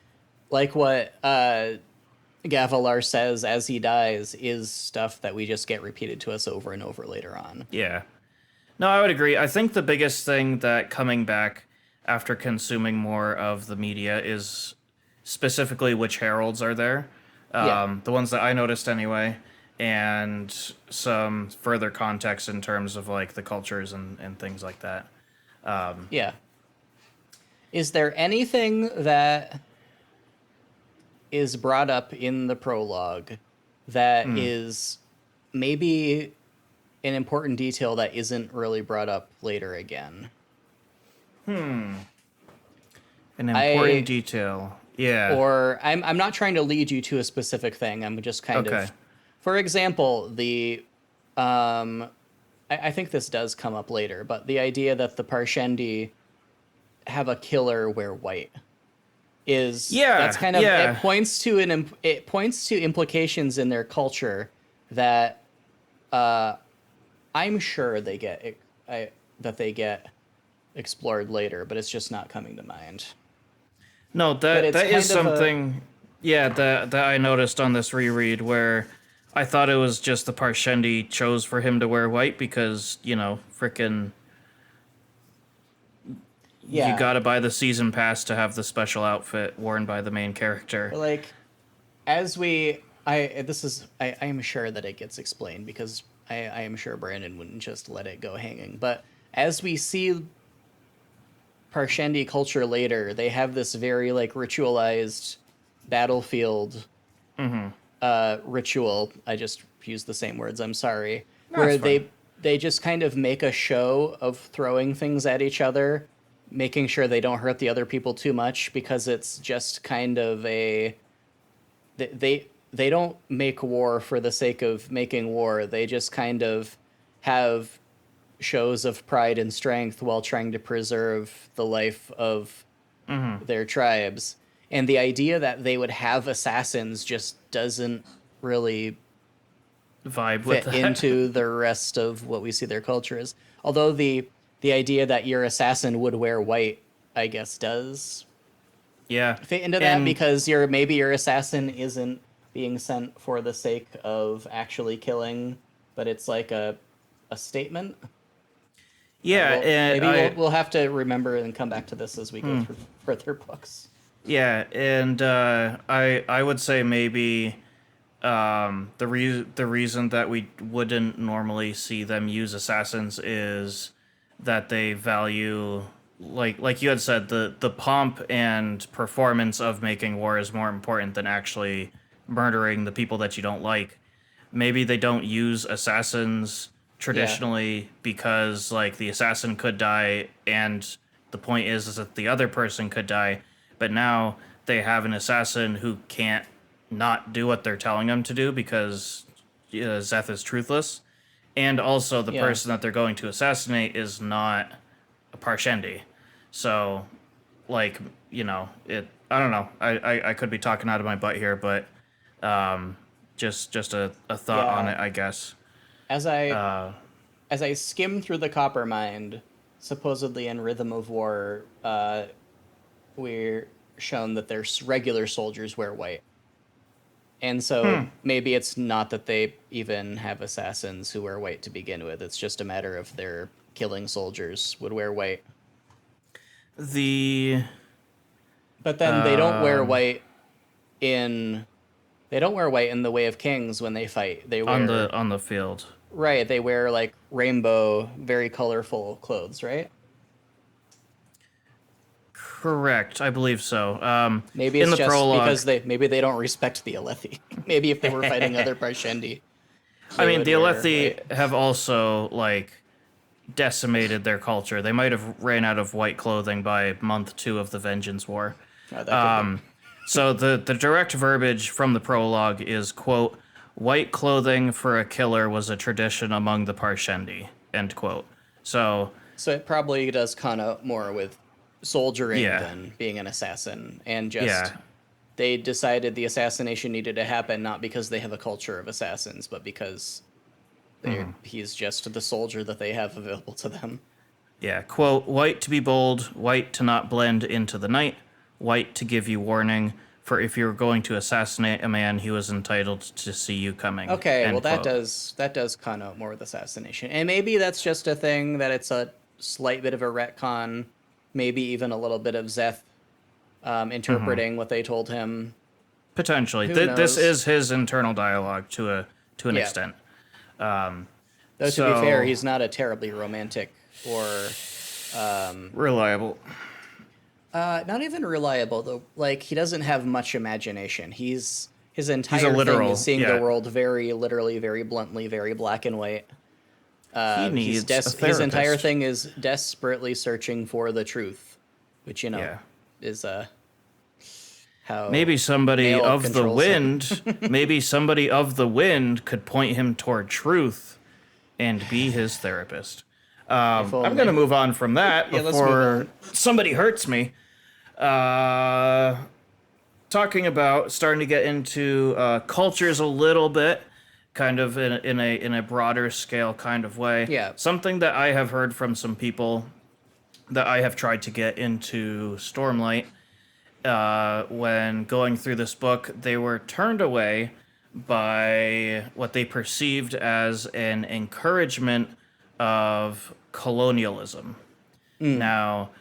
Gavilar says as he dies, is stuff that we just get repeated to us over and over later on. Yeah. No, I would agree. I think the biggest thing that coming back after consuming more of the media is specifically which heralds are there. The ones that I noticed anyway, and some further context in terms of like the cultures and things like that. Yeah. Is there anything that is brought up in the prologue that is maybe an important detail that isn't really brought up later again? An important detail. Yeah. Or I'm not trying to lead you to a specific thing. I'm just kind Okay. of, for example, the I think this does come up later, but the idea that the Parshendi have a killer wear white is that's kind of it points to implications in their culture that I'm sure they get explored later, but it's just not coming to mind. No, that is something, that I noticed on this reread, where I thought it was just the Parshendi chose for him to wear white because, frickin' Yeah. you gotta buy the season pass to have the special outfit worn by the main character. Like, as we I this is I am sure that it gets explained because I am sure Brandon wouldn't just let it go hanging. But as we see Parshendi culture later, they have this very like ritualized battlefield ritual. I just used the same words, I'm sorry. No, it's Where fine. they just kind of make a show of throwing things at each other, making sure they don't hurt the other people too much because it's just kind of a they don't make war for the sake of making war. They just kind of have shows of pride and strength while trying to preserve the life of their tribes. And the idea that they would have assassins just doesn't really Vibe with fit that. into the rest of what we see their culture is. Although the idea that your assassin would wear white, I guess, does Yeah. fit into that And because your assassin isn't being sent for the sake of actually killing, but it's like a statement. yeah, Well, and maybe we'll have to remember and come back to this as we go through further books. I would say maybe the reason that we wouldn't normally see them use assassins is that they value, like you had said, the pomp and performance of making war is more important than actually murdering the people that you don't like. Maybe they don't use assassins Yeah, traditionally because like the assassin could die, and the point is that the other person could die, but now they have an assassin who can't not do what they're telling him to do because Zeth is truthless, and also the yeah, person that they're going to assassinate is not a Parshendi. So, like, it. I don't know. I could be talking out of my butt here, but just a thought on yeah. it, I guess. As I skim through the Coppermind, supposedly in Rhythm of War, we're shown that their regular soldiers wear white. And so maybe it's not that they even have assassins who wear white to begin with. It's just a matter of their killing soldiers would wear white. The But then in they don't wear white in the Way of Kings when they fight. They on wear the field. right, they wear like rainbow, very colorful clothes, right? Correct, I believe so. Maybe In it's the just prologue, because they don't respect the Alethi. Maybe if they were fighting other Parshendi, I they mean, would the wear white. Alethi have also like decimated their culture. They might have ran out of white clothing by month 2 of the Vengeance War. Oh, that could be. So the direct verbiage from the prologue is, quote, "White clothing for a killer was a tradition among the Parshendi," end quote. So So it probably does connote more with soldiering yeah, than being an assassin. And just yeah, they decided the assassination needed to happen not because they have a culture of assassins, but because he's just the soldier that they have available to them. yeah. Quote, "White to be bold, white to not blend into the night, white to give you warning. For if you were going to assassinate a man, he was entitled to see you coming," Okay, well end quote. that does connote more with assassination. And maybe that's just a thing that it's a slight bit of a retcon, maybe even a little bit of Zeth interpreting what they told him. Potentially, Who this knows? is his internal dialogue to an Yeah. extent. Though to be fair, So he's not a terribly romantic or reliable. not even reliable though. Like he doesn't have much imagination. His He's a entire thing is literal, seeing the yeah. world very literally, very bluntly, very black and white. He needs a His entire therapist. thing is desperately searching for the truth, which Yeah. is how Maybe somebody male of the controls him. wind, maybe somebody of the wind could point him toward truth and be his therapist. If I'm going to only. move on from that Yeah, let's move before on. somebody hurts me. Uh, Talking about starting to get into cultures a little bit, kind of in a broader scale kind of way. Yeah. Something that I have heard from some people that I have tried to get into Stormlight. When going through this book, they were turned away by what they perceived as an encouragement of colonialism. Now,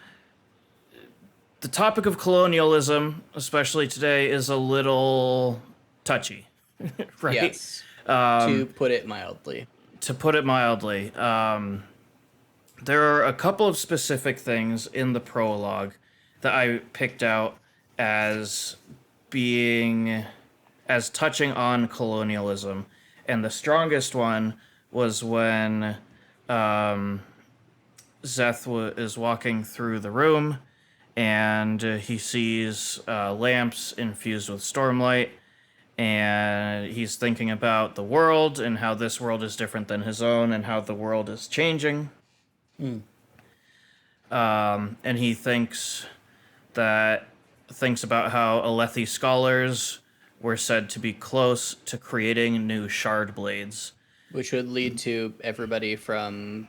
the topic of colonialism, especially today, is a little touchy, right? Yes. To put it mildly. To put it mildly. There are a couple of specific things in the prologue that I picked out as being as touching on colonialism, and the strongest one was when Zeth is walking through the room, and he sees lamps infused with stormlight, and he's thinking about the world and how this world is different than his own and how the world is changing. And he thinks about how Alethi scholars were said to be close to creating new shard blades. Which would lead to everybody from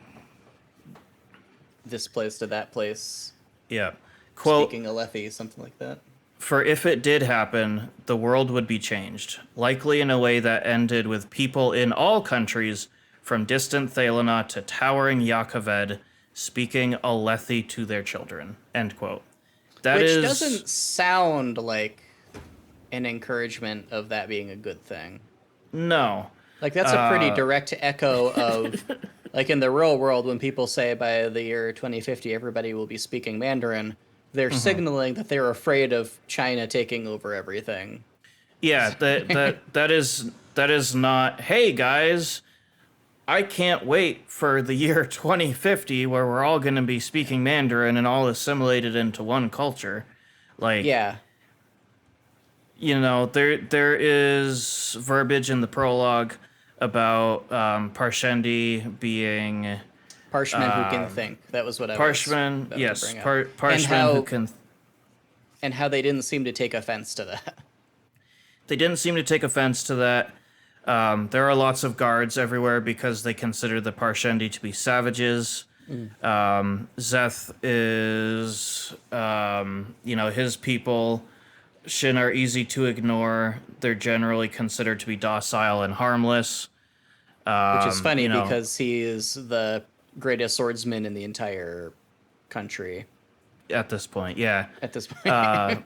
this place to that place Yeah. Quote, speaking Alethi, something like that. "For if it did happen, the world would be changed, likely in a way that ended with people in all countries, from distant Thalana to towering Yakaved, speaking Alethi to their children." End quote. Which doesn't sound like an encouragement of that being a good thing. No. Like, that's a pretty direct echo of, like, in the real world, when people say by the year 2050 everybody will be speaking Mandarin, they're signaling that they're afraid of China taking over everything. Yeah, that is not, "Hey guys, I can't wait for the year 2050 where we're all going to be speaking Mandarin and all assimilated into one culture." Like, Yeah. you know, there is verbiage in the prologue about Parshendi being Parshmen who can think. That was what I was Parshmen. about Yes, to bring up. Parshmen who can. And how they didn't seem to take offense to that. They didn't seem to take offense to that. There are lots of guards everywhere because they consider the Parshendi to be savages. Zeth is, his people, Shin, are easy to ignore. They're generally considered to be docile and harmless. Which is funny because he is the greatest swordsman in the entire country. At this point, yeah. At this point.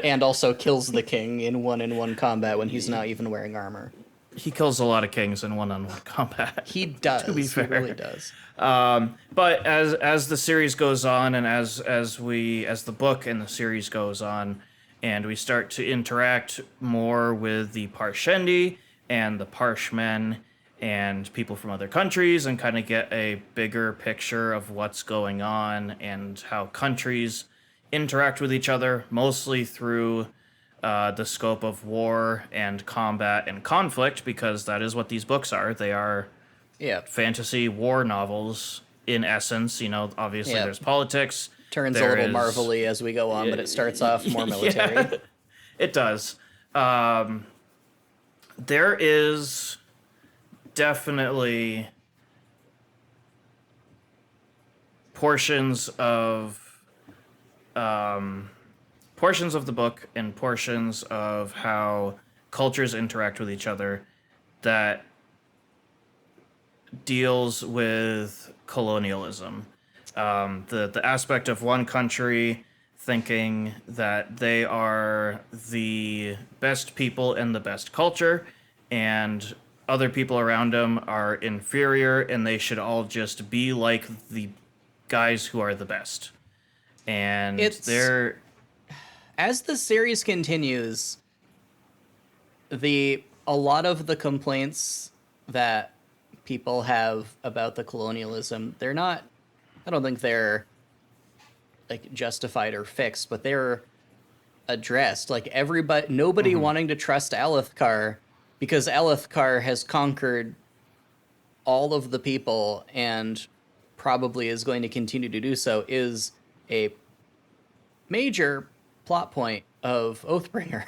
And also kills the king in one-on-one combat when he's not even wearing armor. He kills a lot of kings in one-on-one combat. He does. To be fair. He really does. But as the series goes on, and as the book and the series goes on, and we start to interact more with the Parshendi and the Parshmen and people from other countries, and kind of get a bigger picture of what's going on and how countries interact with each other, mostly through the scope of war and combat and conflict, because that is what these books are. They are fantasy war novels in essence. Obviously there's politics. Turns a little marvelly as we go on, but it starts off more military. Yeah, it does. There is definitely portions of the book and portions of how cultures interact with each other that deals with colonialism. The aspect of one country thinking that they are the best people and the best culture, and other people around them are inferior and they should all just be like the guys who are the best. And as the series continues, a lot of the complaints that people have about the colonialism, I don't think they're like justified or fixed, but they're addressed. Like nobody wanting to trust Alethkar because Alethkar has conquered all of the people and probably is going to continue to do so is a major plot point of Oathbringer,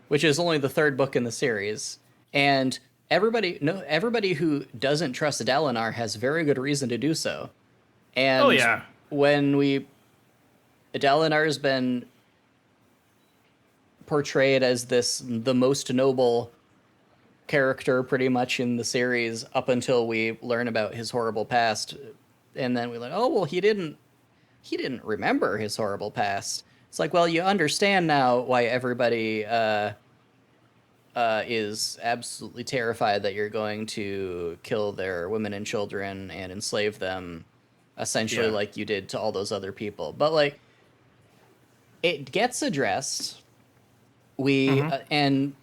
which is only the third book in the series. And everybody who doesn't trust Dalinar has very good reason to do so. And when Dalinar's been portrayed as the most noble character pretty much in the series up until we learn about his horrible past, and then we're like, oh well, he didn't remember his horrible past. It's like, well, you understand now why everybody is absolutely terrified that you're going to kill their women and children and enslave them, essentially Yeah. like you did to all those other people. But like, it gets addressed. And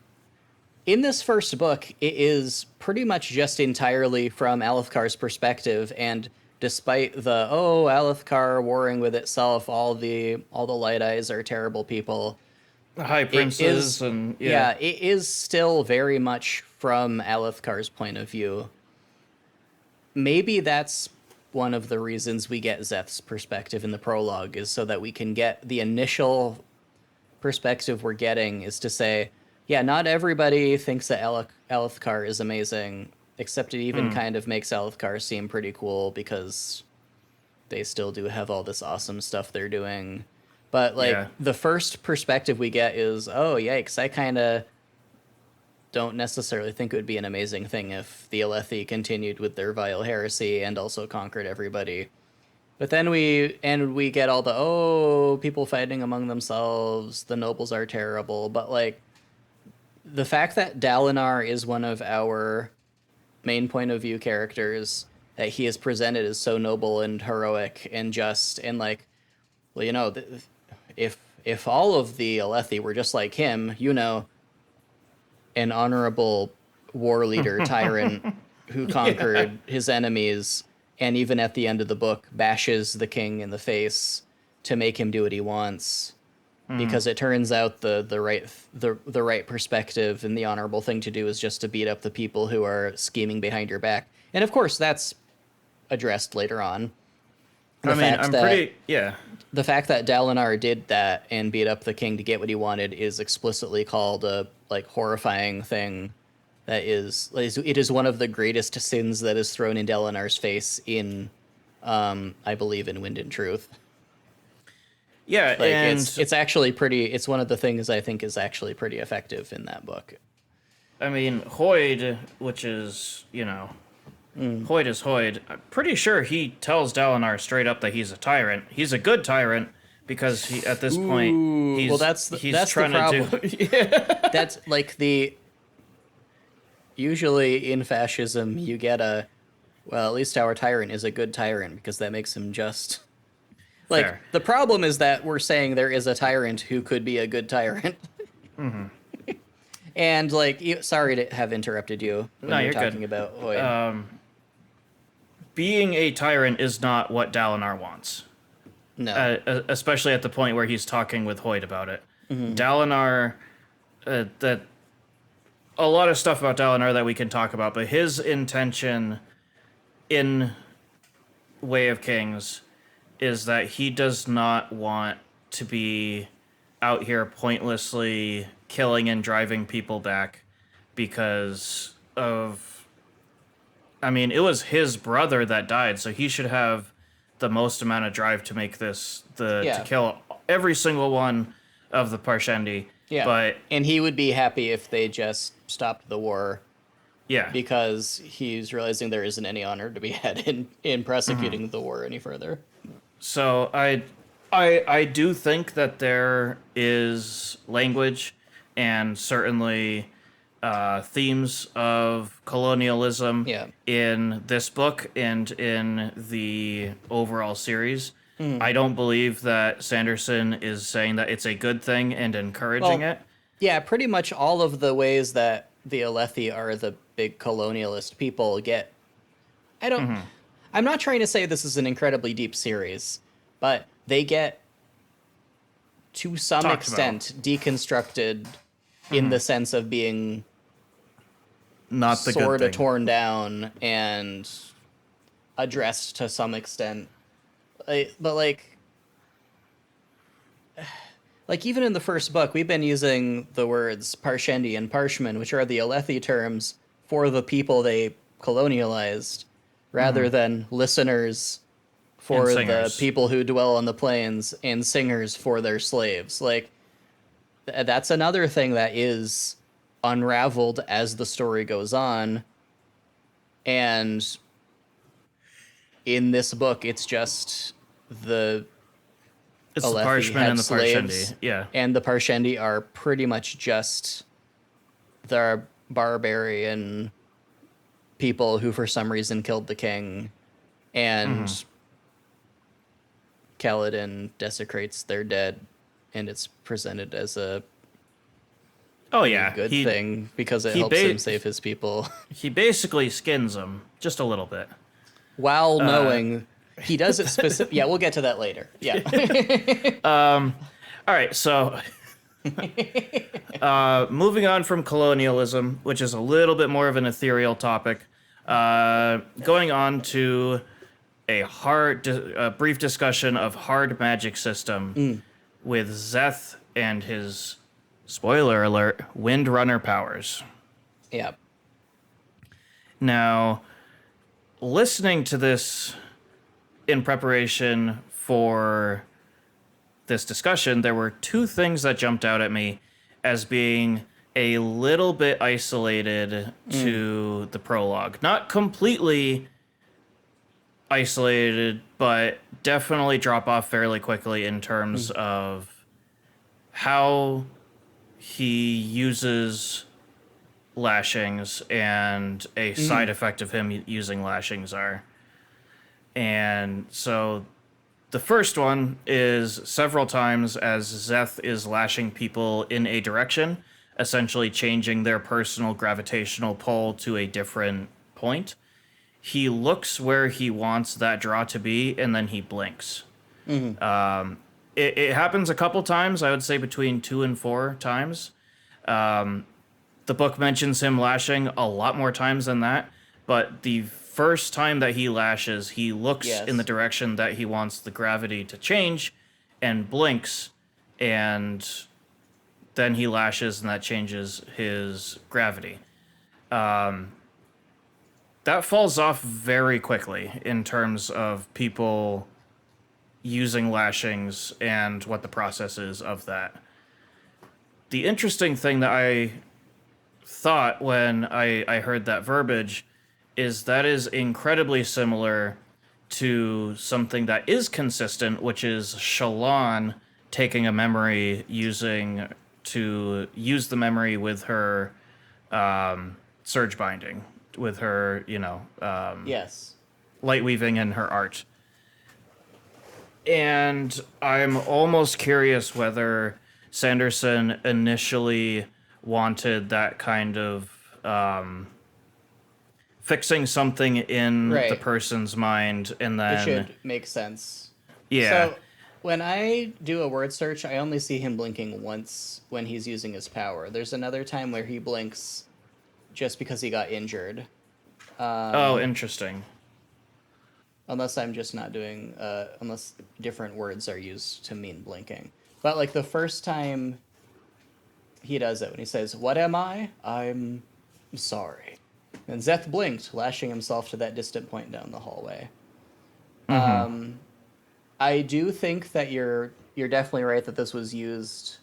in this first book, it is pretty much just entirely from Alethkar's perspective, and despite the Alethkar warring with itself, all the Light Eyes are terrible people. The High It Princes is, and yeah, it is still very much from Alethkar's point of view. Maybe that's one of the reasons we get Zeth's perspective in the prologue, is so that we can get the initial perspective we're getting is to say, yeah, not everybody thinks that Alethkar is amazing, except it even kind of makes Alethkar seem pretty cool because they still do have all this awesome stuff they're doing. But like Yeah. the first perspective we get is, oh yikes, I kind of don't necessarily think it would be an amazing thing if the Alethi continued with their vile heresy and also conquered everybody. But then we get all the people fighting among themselves, the nobles are terrible, but like the fact that Dalinar is one of our main point of view characters, that he is presented as so noble and heroic and just, and like, well, if all of the Alethi were just like him, an honorable war leader, tyrant who conquered his enemies, and even at the end of the book bashes the king in the face to make him do what he wants, because it turns out the right perspective and the honorable thing to do is just to beat up the people who are scheming behind your back. And of course that's addressed later on. I mean, The fact that Dalinar did that and beat up the king to get what he wanted is explicitly called a like horrifying thing. It is one of the greatest sins that is thrown in Dalinar's face in, I believe, in Wind and Truth. Yeah, Like and it's actually pretty. It's one of the things I think is actually pretty effective in that book. I mean, Hoyd, which is, Hoyd is Hoyd. I'm pretty sure he tells Dalinar straight up that he's a tyrant. He's a good tyrant because at this point he's that's trying the problem. to do. That's like usually in fascism you get at least our tyrant is a good tyrant because that makes him just. Like, Fair. the problem is that we're saying there is a tyrant who could be a good tyrant. And, like, sorry to have interrupted you when you're talking about Hoyd. Being a tyrant is not what Dalinar wants. No. Especially at the point where he's talking with Hoyd about it. Dalinar, that a lot of stuff about Dalinar that we can talk about, but his intention in Way of Kings is that he does not want to be out here pointlessly killing and driving people back because of... I mean, it was his brother that died, so he should have the most amount of drive to make to kill every single one of the Parshendi. Yeah. And he would be happy if they just stopped the war. Yeah. Because he's realizing there isn't any honor to be had in prosecuting the war any further. So I do think that there is language and certainly themes of colonialism in this book and in the overall series. I don't believe that Sanderson is saying that it's a good thing and encouraging it. Yeah, pretty much all of the ways that the Alethi are the big colonialist people get... I'm not trying to say this is an incredibly deep series, but they get, to some extent, deconstructed in the sense of being not the sort good of torn down and addressed to some extent. But like even in the first book, we've been using the words Parshendi and Parshman, which are the Alethi terms for the people they colonialized, rather than listeners for the people who dwell on the plains and singers for their slaves. Like, that's another thing that is unraveled as the story goes on. And in this book, it's just the Parshman and the slaves, Parshendi. Yeah. And the Parshendi are pretty much just the barbarian people who for some reason killed the king, and Kaladin desecrates their dead, and it's presented as a Oh really yeah, good thing because it he helps him ba- save his people. he basically skins them just a little bit. While knowing he does it specific. Yeah, we'll get to that later. Yeah. All right, so moving on from colonialism, which is a little bit more of an ethereal topic, going on to a brief discussion of hard magic system with Zeth and his, spoiler alert, Windrunner powers. Yeah. Now, listening to this in preparation for this discussion, there were two things that jumped out at me as being a little bit isolated to the prologue. Not completely isolated, but definitely drop off fairly quickly in terms of how he uses lashings and a side effect of him using lashings are. And so the first one is several times as Zeth is lashing people in a direction, essentially changing their personal gravitational pull to a different point. He looks where he wants that draw to be, and then he blinks. It happens a couple times, I would say between 2 and 4 times. The book mentions him lashing a lot more times than that, but the first time that he lashes, he looks in the direction that he wants the gravity to change and blinks, and then he lashes and that changes his gravity. That falls off very quickly in terms of people using lashings and what the process is of that. The interesting thing that I thought when I heard that verbiage is that is incredibly similar to something that is consistent, which is Shallan taking a memory to use the memory with her surge binding, with her, Yes. light weaving and her art. And I'm almost curious whether Sanderson initially wanted that kind of fixing something in the person's mind, and then It should make sense. Yeah. So when I do a word search, I only see him blinking once when he's using his power. There's another time where he blinks just because he got injured. Oh, interesting. Unless I'm just not doing, unless different words are used to mean blinking. But like the first time he does it, when he says, "What am I? I'm sorry." And Zeth blinked, lashing himself to that distant point down the hallway. I do think that you're definitely right that this was used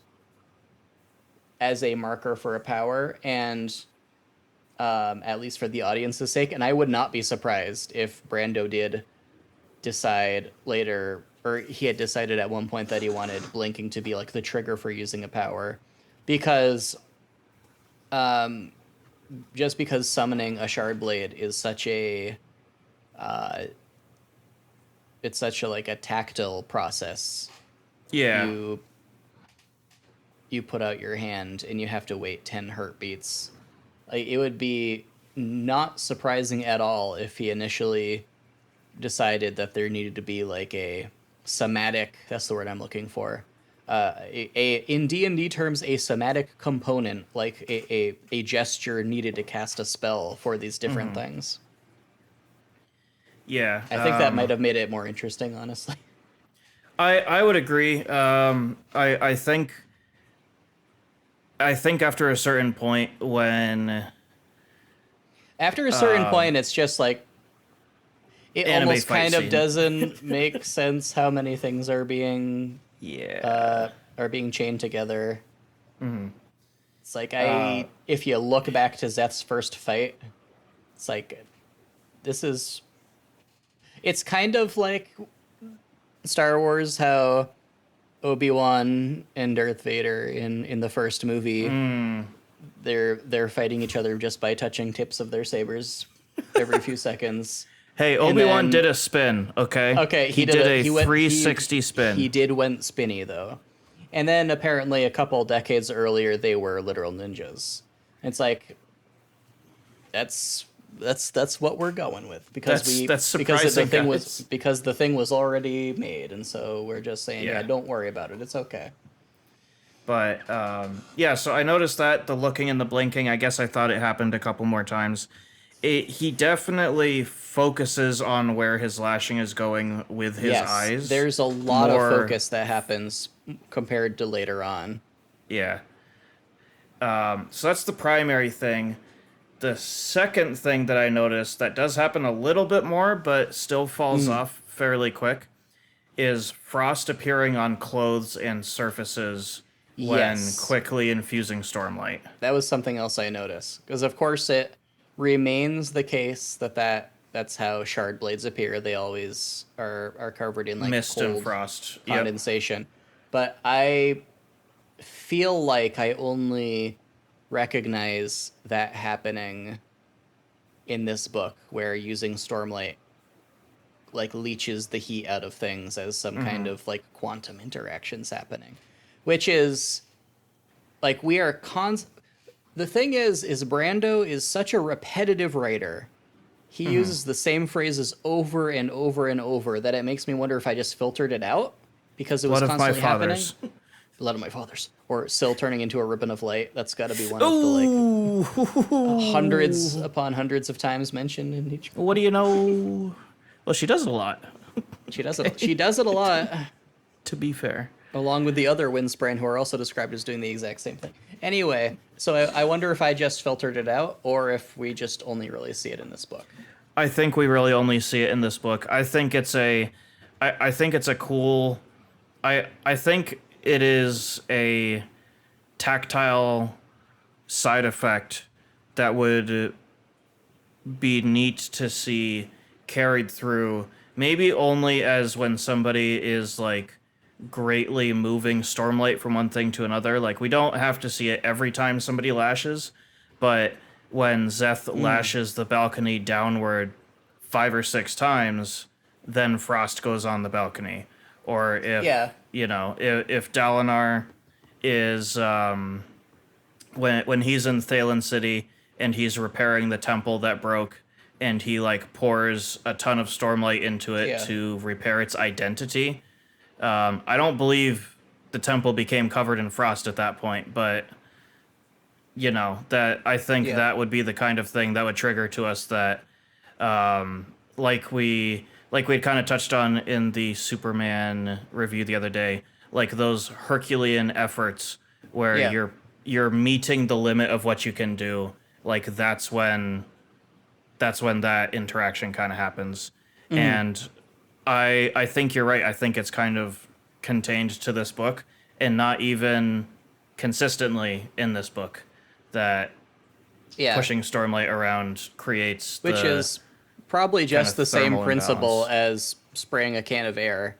as a marker for a power, and at least for the audience's sake. And I would not be surprised if Brando did decide later, or he had decided at one point that he wanted blinking to be like the trigger for using a power, because just because summoning a shard blade is such a it's such a like a tactile process. Yeah. You put out your hand and you have to wait 10 heartbeats. Like, it would be not surprising at all if he initially decided that there needed to be like a somatic, that's the word I'm looking for, in D&D terms, a somatic component, like a gesture needed to cast a spell for these different things. Yeah. I think that might have made it more interesting, honestly. I would agree. I think after a certain point when After a certain point, it's just like, it anime almost fight kind scene. of doesn't make sense how many things are being chained together. It's like, if you look back to Zeth's first fight, it's like, it's kind of like Star Wars, how Obi-Wan and Darth Vader in the first movie they're fighting each other just by touching tips of their sabers every few seconds. Hey, And Obi-Wan then did a spin, okay? okay, He did a he went 360 spin. he did went spinny though. And then apparently a couple decades earlier they were literal ninjas. It's like that's what we're going with because That's because surprising, the thing guys. was because the thing was already made, and so we're just saying Yeah. yeah, don't worry about it, it's okay. But yeah, so I noticed that the looking and the blinking. I guess I thought it happened a couple more times. He definitely focuses on where his lashing is going with his Yes, eyes. there's a lot more, of focus that happens compared to later on. Yeah. So that's the primary thing. The second thing that I noticed that does happen a little bit more, but still falls off fairly quick, is frost appearing on clothes and surfaces when Yes, quickly infusing stormlight. that was something else I noticed because of course it remains the case that's how shard blades appear. They always are covered in like Mist and cold frost. Yep. condensation. But I feel like I only recognize that happening in this book where using stormlight like leeches the heat out of things as some kind of like quantum interactions happening, which is like we are the thing is Brando is such a repetitive writer. He uses the same phrases over and over and over that it makes me wonder if I just filtered it out because it was Blood of my constantly happening. fathers. Blood of my fathers. Or Syl turning into a ribbon of light. That's got to be one of the like Ooh. hundreds upon hundreds of times mentioned in each. What do you know? Well, she does it a lot, She does it. She does it a lot, to be fair. along with the other Windsprain who are also described as doing the exact same thing. Anyway, so I wonder if I just filtered it out or if we just only really see it in this book. I think we really only see it in this book. I think it's a cool. I think it is a tactile side effect that would be neat to see carried through. Maybe only as when somebody is like greatly moving stormlight from one thing to another. Like we don't have to see it every time somebody lashes, but when Zeth lashes the balcony downward 5 or 6 times, then frost goes on the balcony. Or if if Dalinar is when he's in Thalen City and he's repairing the temple that broke and he like pours a ton of stormlight into it to repair its identity. I don't believe the temple became covered in frost at that point, but that I think that would be the kind of thing that would trigger to us that like we had kind of touched on in the Superman review the other day, like those Herculean efforts where you're meeting the limit of what you can do. Like that's when that interaction kind of happens. And I think you're right. I think it's kind of contained to this book and not even consistently in this book that pushing stormlight around creates Which is probably just the same thermal principle imbalance. as spraying a can of air.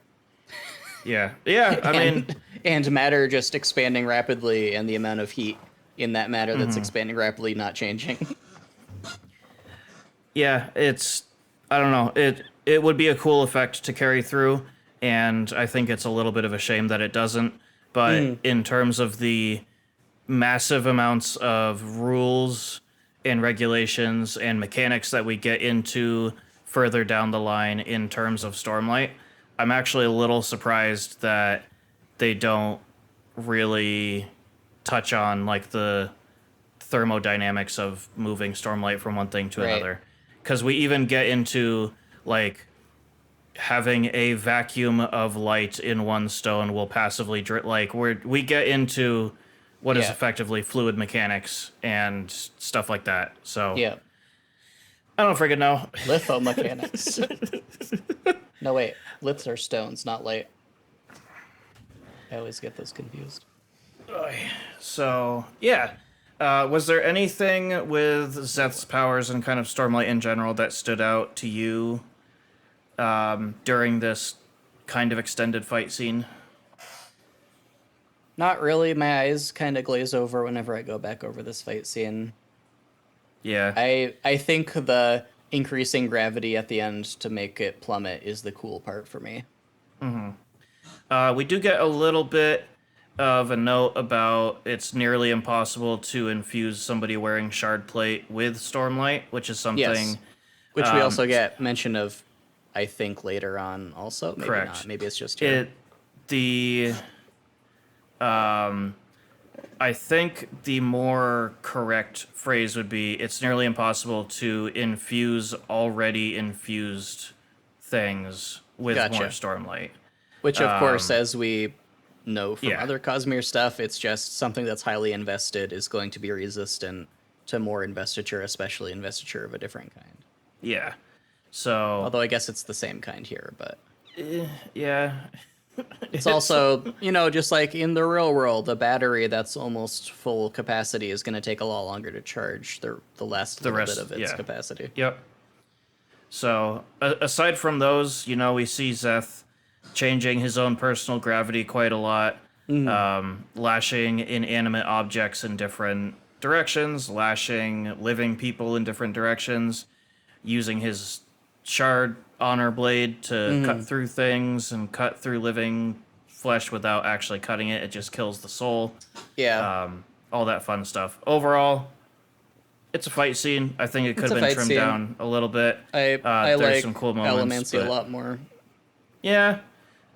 Yeah. I mean, and matter just expanding rapidly and the amount of heat in that matter that's expanding rapidly not changing. yeah, I don't know. It would be a cool effect to carry through, and I think it's a little bit of a shame that it doesn't. But in terms of the massive amounts of rules and regulations and mechanics that we get into further down the line in terms of Stormlight, I'm actually a little surprised that they don't really touch on like the thermodynamics of moving Stormlight from one thing to another. Because we even get into like having a vacuum of light in one stone will passively we get into what is effectively fluid mechanics and stuff like that. So I don't freaking know. Lithomechanics. No, wait. Liths are stones, not light. I always get those confused. So, yeah. Was there anything with Zeth's powers and kind of Stormlight in general that stood out to you during this kind of extended fight scene? Not really. My eyes kind of glaze over whenever I go back over this fight scene. Yeah. I think the increasing gravity at the end to make it plummet is the cool part for me. We do get a little bit of a note about it's nearly impossible to infuse somebody wearing shard plate with Stormlight, which is Yes, something which we also get mention of, I think, later on. Also, maybe not. correct. Maybe it's just here. The I think the more correct phrase would be it's nearly impossible to infuse already infused things with more Gotcha. Stormlight. Which, of course, as we know from Yeah. other Cosmere stuff, it's just something that's highly invested is going to be resistant to more investiture, especially investiture of a different kind. Yeah. So Although I guess it's the same kind here, but yeah. it's also, just like in the real world, a battery that's almost full capacity is going to take a lot longer to charge the last little rest, bit of its yeah. capacity. Yep. So aside from those, we see Zeth changing his own personal gravity quite a lot, lashing inanimate objects in different directions, lashing living people in different directions, using his shard honor blade to cut through things and cut through living flesh without actually cutting it. It just kills the soul. Yeah. All that fun stuff. Overall, it's a fight scene. I think it could It's a have been fight trimmed scene. down a little bit. I There's like some cool moments. Allomancy a But lot more. yeah,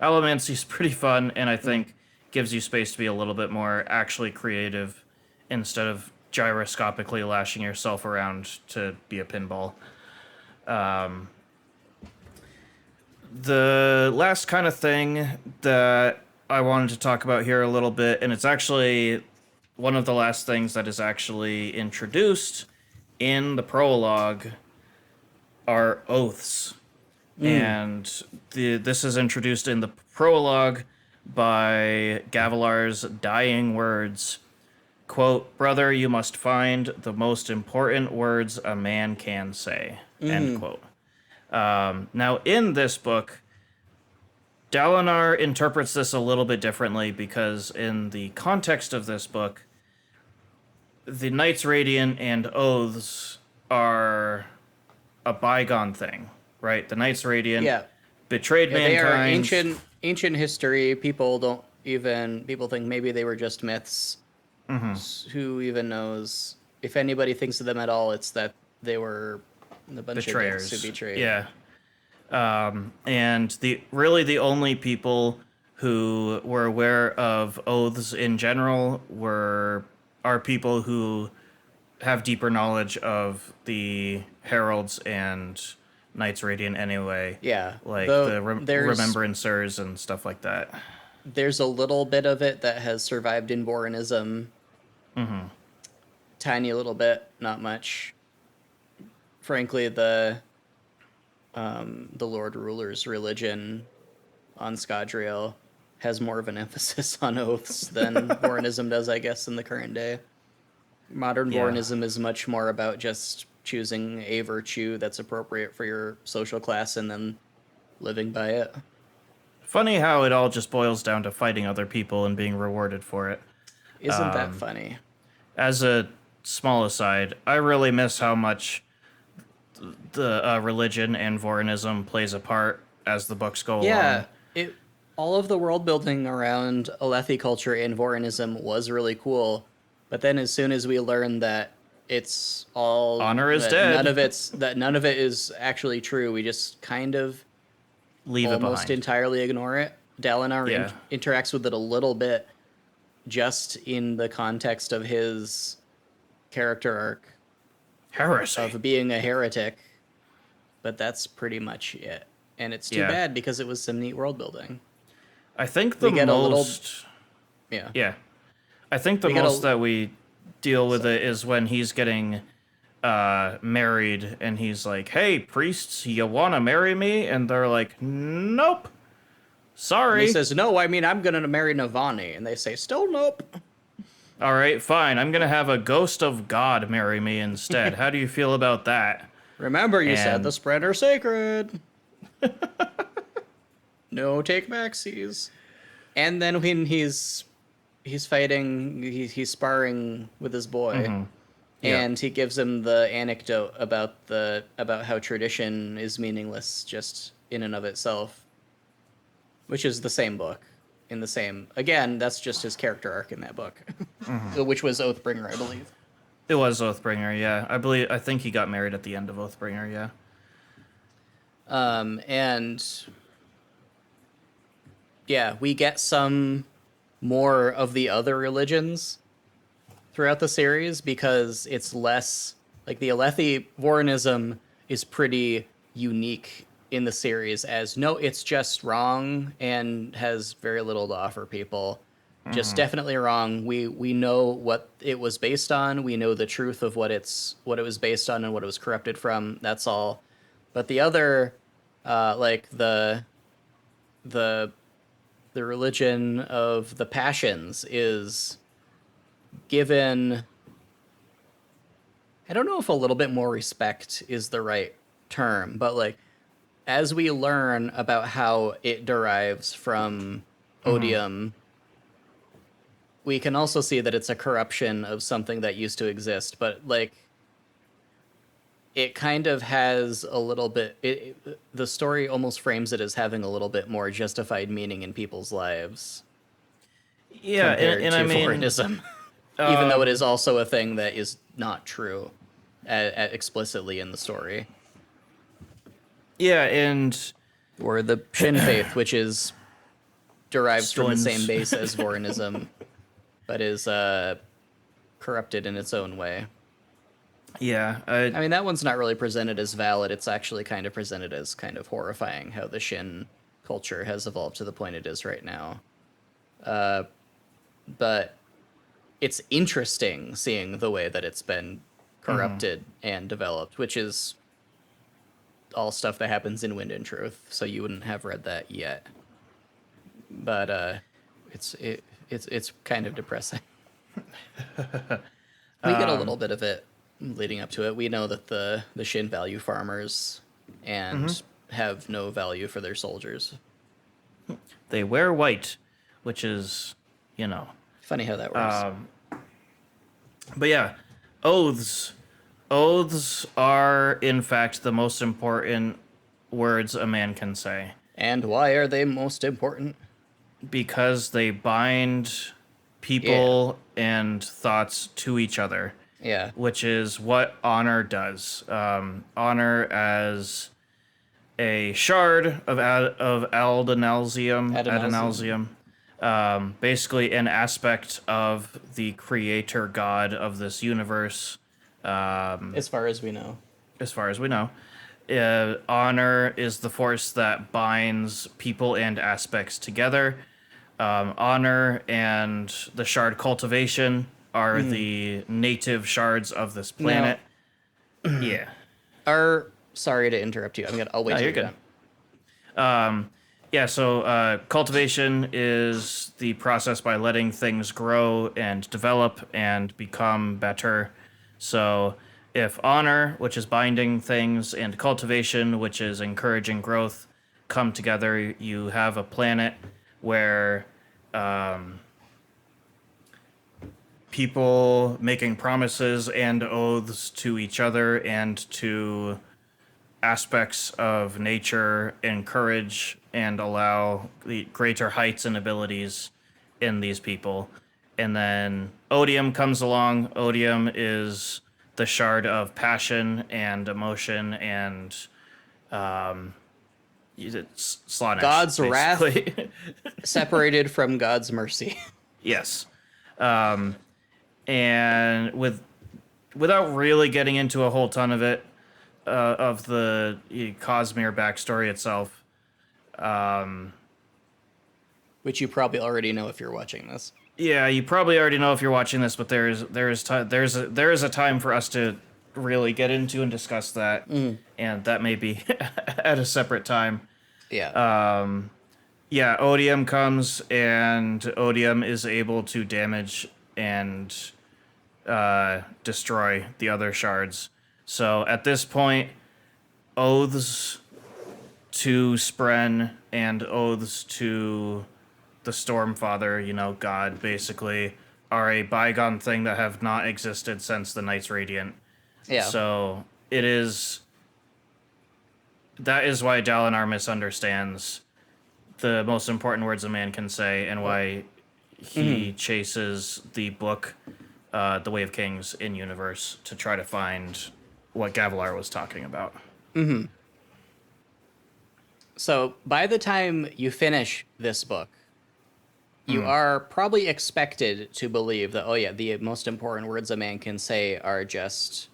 Allomancy's pretty fun, and I think gives you space to be a little bit more actually creative instead of gyroscopically lashing yourself around to be a pinball. The last kind of thing that I wanted to talk about here a little bit, and it's actually one of the last things that is actually introduced in the prologue, are oaths. And this is introduced in the prologue by Gavilar's dying words. Quote, "Brother, you must find the most important words a man can say." End quote. Now, in this book, Dalinar interprets this a little bit differently because in the context of this book, the Knights Radiant and Oaths are a bygone thing, right? The Knights Radiant betrayed They are mankind. ancient history. People think maybe they were just myths. Who even knows? If anybody thinks of them at all, it's that they were a bunch Betrayers. of dicks who betrayed. Yeah. And the only people who were aware of oaths in general are people who have deeper knowledge of the heralds and Knights Radiant anyway. Yeah. Like Though the remembrancers and stuff like that. There's a little bit of it that has survived in Vorinism. Tiny little bit, not much. Frankly, the Lord Ruler's religion on Scadrial has more of an emphasis on oaths than Vorinism does, I guess, in the current day. Modern Vorinism is much more about just choosing a virtue that's appropriate for your social class and then living by it. Funny how it all just boils down to fighting other people and being rewarded for it. Isn't that funny? As a small aside, I really miss how much the religion and Vorinism plays a part as the books go along. All of the world building around Alethi culture and Vorinism was really cool, but then as soon as we learn that it's all honor is that dead, none of it is actually true, we just kind of leave it almost behind. entirely ignore it. Dalinar interacts with it a little bit, just in the context of his character arc Heresy. of being a heretic, but that's pretty much it. And it's too bad because it was some neat world building. I think the most... Yeah. I think the most that we deal with it is when he's getting married and he's like, "Hey, priests, you want to marry me?" And they're like, "Nope. Sorry." And he says, "No, I mean, I'm going to marry Navani." And they say, "Still nope." "All right, fine. I'm going to have a ghost of God marry me instead. How do you feel about that?" Remember, you said the spread are sacred. No take backsies. And then when he's he's fighting. He's sparring with his boy, Yeah. and he gives him the anecdote about how tradition is meaningless just in and of itself, which is the same book. In the same again, that's just his character arc in that book, which was Oathbringer, I believe. It was Oathbringer, yeah. I think he got married at the end of Oathbringer, yeah. And yeah, we get some more of the other religions throughout the series because it's less like the Alethi Vorinism is pretty unique in the series as no, it's just wrong and has very little to offer people. Just definitely wrong. We know what it was based on. We know the truth of what it was based on and what it was corrupted from. That's all. But the other, like the the religion of the passions is given, I don't know if a little bit more respect is the right term, but like as we learn about how it derives from odium, we can also see that it's a corruption of something that used to exist, but like it kind of has a little bit the story almost frames it as having a little bit more justified meaning in people's lives Yeah, compared and to I mean, Vorinism. Even though it is also a thing that is not true explicitly in the story. yeah, and Or the Shin faith, which is derives from the same Stone's base as Vorinism, but is corrupted in its own way. yeah, I mean, that one's not really presented as valid. It's actually kind of presented as kind of horrifying how the Shin culture has evolved to the point it is right now. But it's interesting seeing the way that it's been corrupted and developed, which is all stuff that happens in Wind and Truth. So you wouldn't have read that yet, but it's kind of depressing. We get a little bit of it leading up to it. We know that the Shin value farmers and have no value for their soldiers. they wear white, which is, you know. Funny how that works. But yeah, oaths. Oaths are, in fact, the most important words a man can say And why are they most important? because they bind people and thoughts to each other, Yeah. which is what honor does. Honor as a shard of Adonalsium. basically an aspect of the creator god of this universe, As far as we know. as far as we know. Honor is the force that binds people and aspects together. Honor and the shard cultivation are the native shards of this planet. Yeah. Sorry to interrupt you. I'll wait No, till you're you're good. done. Yeah, so cultivation is the process by letting things grow and develop and become better. So if honor, which is binding things, and cultivation, which is encouraging growth, come together, you have a planet where people making promises and oaths to each other and to aspects of nature encourage and allow the greater heights and abilities in these people. And then odium comes along. Odium is the shard of passion and emotion and it's Slanesh, God's wrath basically. separated from God's mercy. Yes. And without really getting into a whole ton of it, of the Cosmere backstory itself. Which you probably already know if you're watching this. Yeah, you probably already know if you're watching this, but there is a time for us to really get into and discuss that, and that may be at a separate time. Yeah. Yeah, odium comes, and odium is able to damage and destroy the other shards. So at this point, oaths to Spren and oaths to the Stormfather, God, basically, are a bygone thing that have not existed since the Knights Radiant. Yeah. So that is why Dalinar misunderstands the most important words a man can say, and why he chases the book, The Way of Kings, in universe to try to find what Gavilar was talking about. So by the time you finish this book, you are probably expected to believe that, oh yeah, the most important words a man can say are just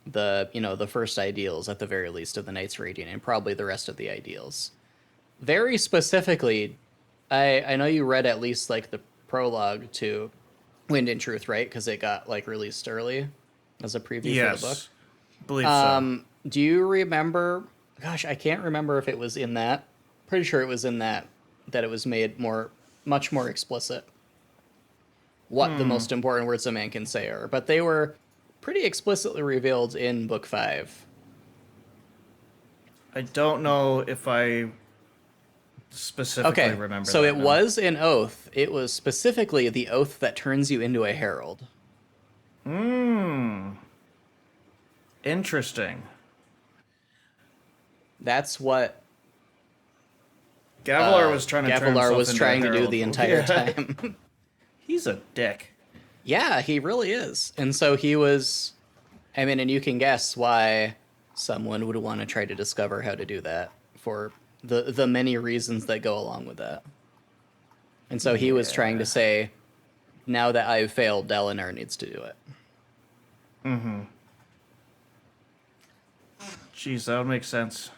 the first ideals, at the very least, of the Knights Radiant, and probably the rest of the ideals. Very specifically, I know you read at least like the prologue to Wind and Truth, right? Because it got like released early as a preview for the book. Yes, believe so. Do you remember? Gosh, I can't remember if it was in that. Pretty sure it was in that it was made much more explicit what the most important words a man can say are. But they were pretty explicitly revealed in book 5. I don't know if I specifically Okay, remember so that it now. was an oath. It was specifically the oath that turns you into a herald. Interesting. That's what Gavilar was trying to turn Gavilar himself was into trying a to do herald. the entire Yeah. time. He's a dick. Yeah, he really is. And so he was, I mean, and you can guess why someone would want to try to discover how to do that, for the many reasons that go along with that. And so he was trying to say, now that I've failed, Dalinar needs to do it. Jeez, that would make sense.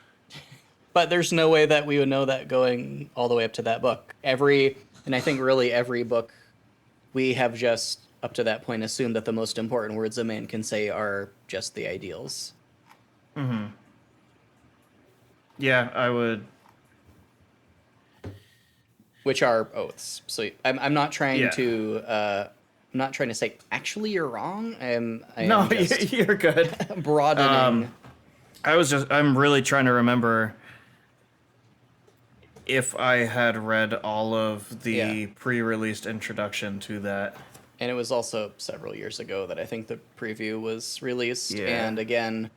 But there's no way that we would know that going all the way up to that book. And I think really every book, we have just, up to that point, assumed that the most important words a man can say are just the ideals. Yeah, I would. Which are oaths. So I'm not trying Yeah. to I'm not trying to say actually you're wrong. I am No, just you're good. broadening. I'm really trying to remember if I had read all of the Yeah. pre-released introduction to that. And it was also several years ago that I think the preview was released. Yeah. And again,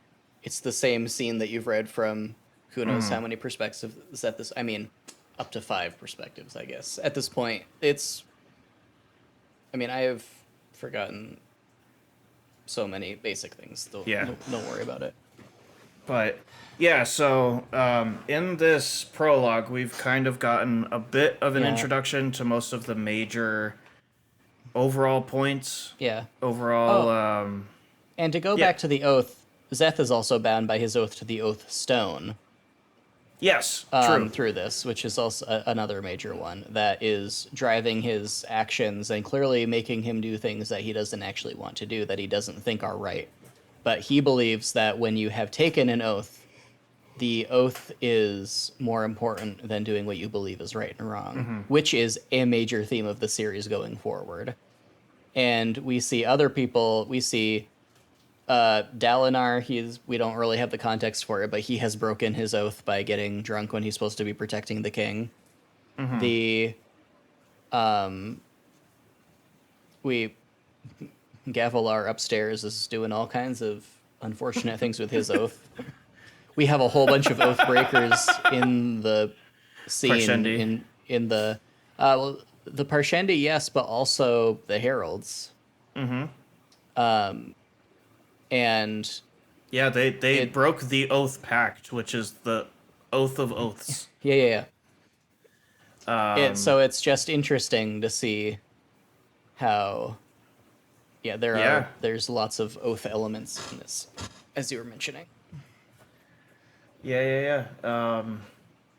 it's the same scene that you've read from who knows how many perspectives at this. I mean, up to 5 perspectives, I guess. At this point, I have forgotten so many basic things. Yeah. Don't worry about it. But yeah, so in this prologue, we've kind of gotten a bit of an Yeah. introduction to most of the major overall points. Yeah. Overall, And to go Yeah. back to the oath, Zeth is also bound by his oath to the oath stone yes, true. through this, which is also another major one that is driving his actions and clearly making him do things that he doesn't actually want to do, that he doesn't think are right. But he believes that when you have taken an oath, the oath is more important than doing what you believe is right and wrong, which is a major theme of the series going forward. And we see other people, we see Dalinar, we don't really have the context for it, but he has broken his oath by getting drunk when he's supposed to be protecting the king. Gavilar upstairs is doing all kinds of unfortunate things with his oath. We have a whole bunch of oath breakers in the scene Parshendi. in the the Parshendi, yes, but also the heralds. And Yeah, they broke the oath pact, which is the oath of oaths. yeah. So it's just interesting to see how, there's lots of oath elements in this, as you were mentioning. Yeah.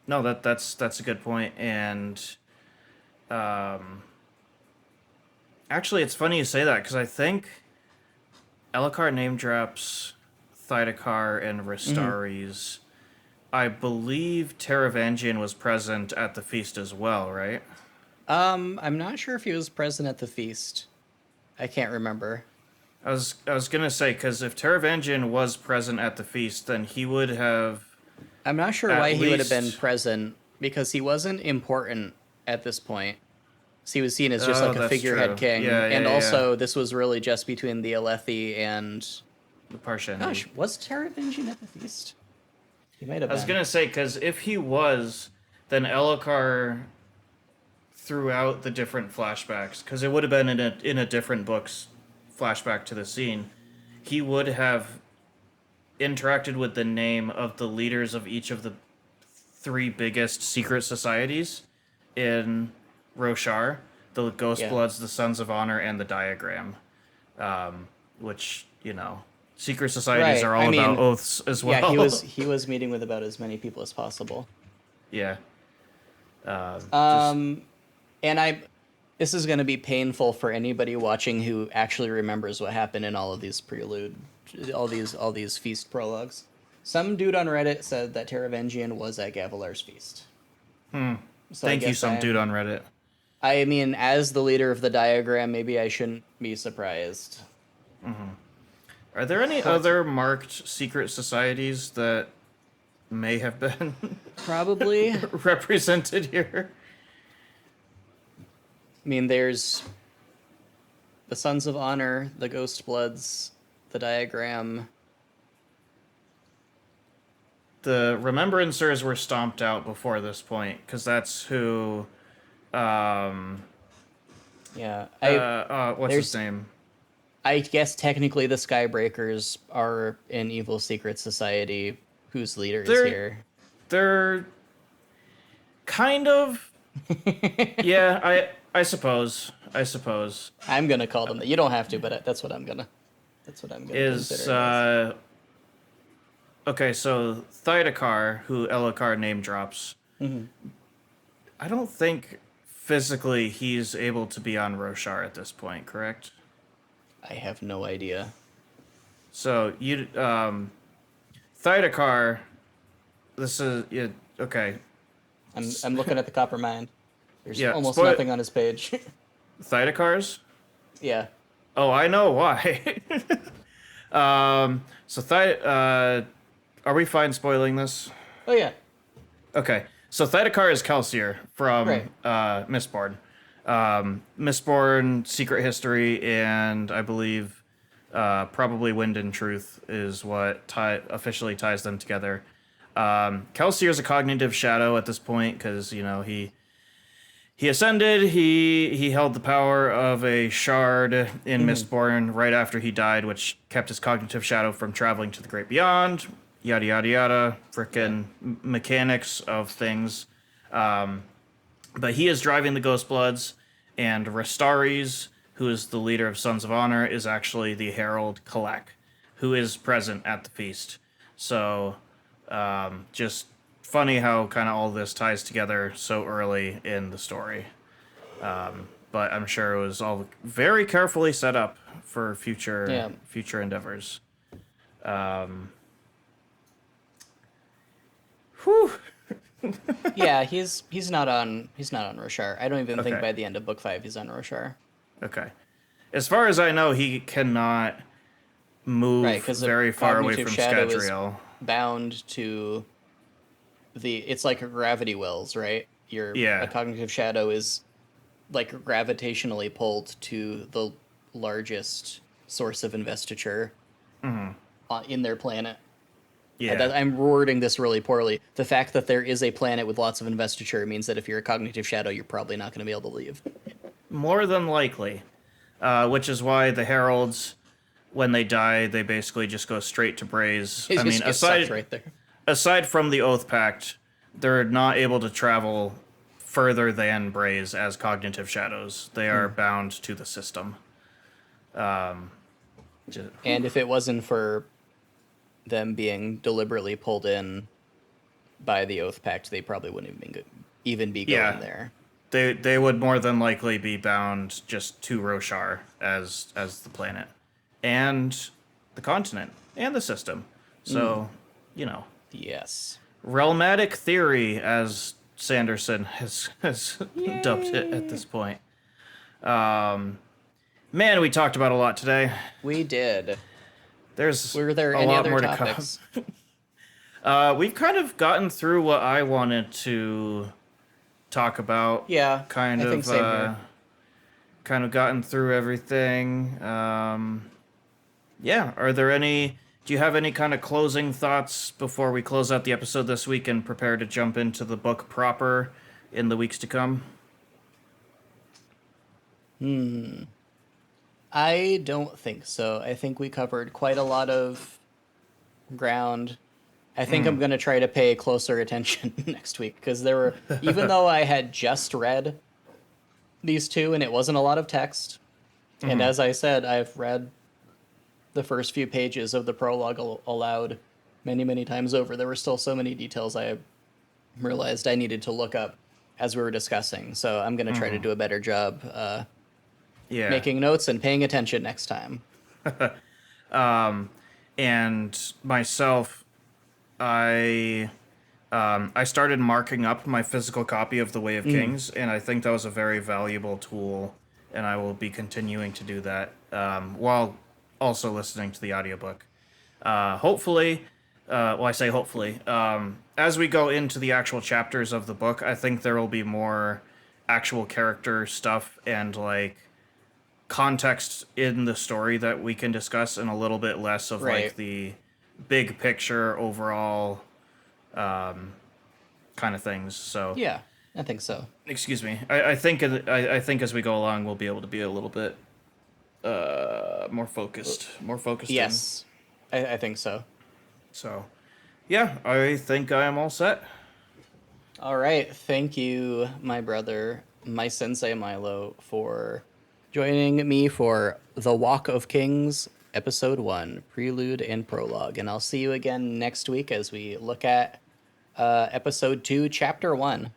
No, that's a good point. And actually, it's funny you say that, because I think Elhokar name drops Thydakar and Ristaris. I believe Taravangian was present at the feast as well, right? I'm not sure if he was present at the feast. I can't remember. I was gonna say, because if Taravangian was present at the feast, then he would have. I'm not sure At why he would have been least- present, because he wasn't important at this point. So he was seen as just Oh, like a that's figurehead true. king. Yeah, And yeah, yeah. also, this was really just between the Alethi and... The Parshendi. Gosh, was Teravengian at the feast? He might have I was been. gonna say, because if he was, then Elhokar throughout the different flashbacks, because it would have been in a different book's flashback to the scene, he would have interacted with the name of the leaders of each of the three biggest secret societies in Roshar: the Yeah. Ghostbloods, the Sons of Honor, and the Diagram. Which, secret societies Right. are I all about mean, oaths as yeah, well. he was meeting with about as many people as possible. Yeah. Just Um, and this is going to be painful for anybody watching who actually remembers what happened in all of these prelude, all these feast prologues. Some dude on Reddit said that Teravengian was at Gavilar's feast. So I thank you, guess some dude on Reddit. I mean, as the leader of the diagram, maybe I shouldn't be surprised. Are there any But other marked secret societies that may have been probably, I represented here? mean, there's the Sons of Honor, the Ghost Bloods, the diagram. The Remembrancers were stomped out before this point, because that's who. Yeah, What's his there's name? I guess technically the Skybreakers are an evil secret society whose leader is They're here. they're kind of. Yeah, I suppose. I'm gonna call them that. You don't have to, but that's what I'm gonna Is consider it as. okay, so Thydakar, who Elhokar name drops, I don't think physically he's able to be on Roshar at this point, correct? I have no idea. So Thydakar, this is yeah, okay. I'm looking at the Copper Mind. There's Yeah, almost nothing on his page. Thydakar's? Yeah. Oh, I know why. So are we fine spoiling this? Oh yeah. Okay, so Thydakar is Kelsier from Right. Mistborn. Mistborn, Secret History, and I believe probably Wind and Truth is what officially ties them together. Kelsier is a cognitive shadow at this point because he ascended. He held the power of a shard in Mistborn right after he died, which kept his cognitive shadow from traveling to the great beyond. Yada yada yada. Frickin' mechanics of things. But he is driving the Ghostbloods, and Rastaris, who is the leader of Sons of Honor, is actually the Herald Kalak, who is present at the feast. So, just funny how kind of all this ties together so early in the story. But I'm sure it was all very carefully set up for future endeavors. Whew. Yeah, he's not on Roshar. I don't even think Okay. by the end of book 5 he's on Roshar. Okay. As far as I know, he cannot move Right, because very far away cognitive from shadow is Scadrial. bound to it's like gravity wells, right? Yeah. A cognitive shadow is like gravitationally pulled to the largest source of investiture in their planet. Yeah. I'm wording this really poorly. The fact that there is a planet with lots of investiture means that if you're a cognitive shadow, you're probably not going to be able to leave. More than likely. Which is why the Heralds, when they die, they basically just go straight to Braze. It I mean, just gets sucked right there. aside from the Oath Pact, they're not able to travel further than Braze as cognitive shadows. They are bound to the system. And if it wasn't for them being deliberately pulled in by the Oath Pact, they probably wouldn't even be going there. They would more than likely be bound just to Roshar as the planet and the continent and the system. So, Yes. realmatic theory, as Sanderson has dubbed it at this point. Man, we talked about a lot today. We did. There's Were there a any lot other more topics? to come. We've kind of gotten through what I wanted to talk about. Yeah, kind I of think same here. kind of gotten through everything. Yeah, are there any? Do you have any kind of closing thoughts before we close out the episode this week and prepare to jump into the book proper in the weeks to come? I don't think so. I think we covered quite a lot of ground. I think I'm going to try to pay closer attention next week because there were, even though I had just read these two and it wasn't a lot of text, and as I said, I've read the first few pages of the prologue aloud many, many times over, there were still so many details I realized I needed to look up as we were discussing. So I'm going to try to do a better job Yeah. making notes and paying attention next time. And myself, I I started marking up my physical copy of The Way of Kings, and I think that was a very valuable tool, and I will be continuing to do that while also listening to the audiobook. Hopefully, well, I say hopefully, as we go into the actual chapters of the book, I think there will be more actual character stuff and like context in the story that we can discuss, and a little bit less of Right. like the big picture overall kind of things. So, Yeah, I think so. excuse me. I think as we go along, we'll be able to be a little bit more focused in. Yes, I think so. So, yeah, I think I am all set. All right. Thank you, my brother, my sensei Milo, for joining me for The Walk of Kings, Episode 1, Prelude and Prologue. And I'll see you again next week as we look at Episode 2, Chapter 1.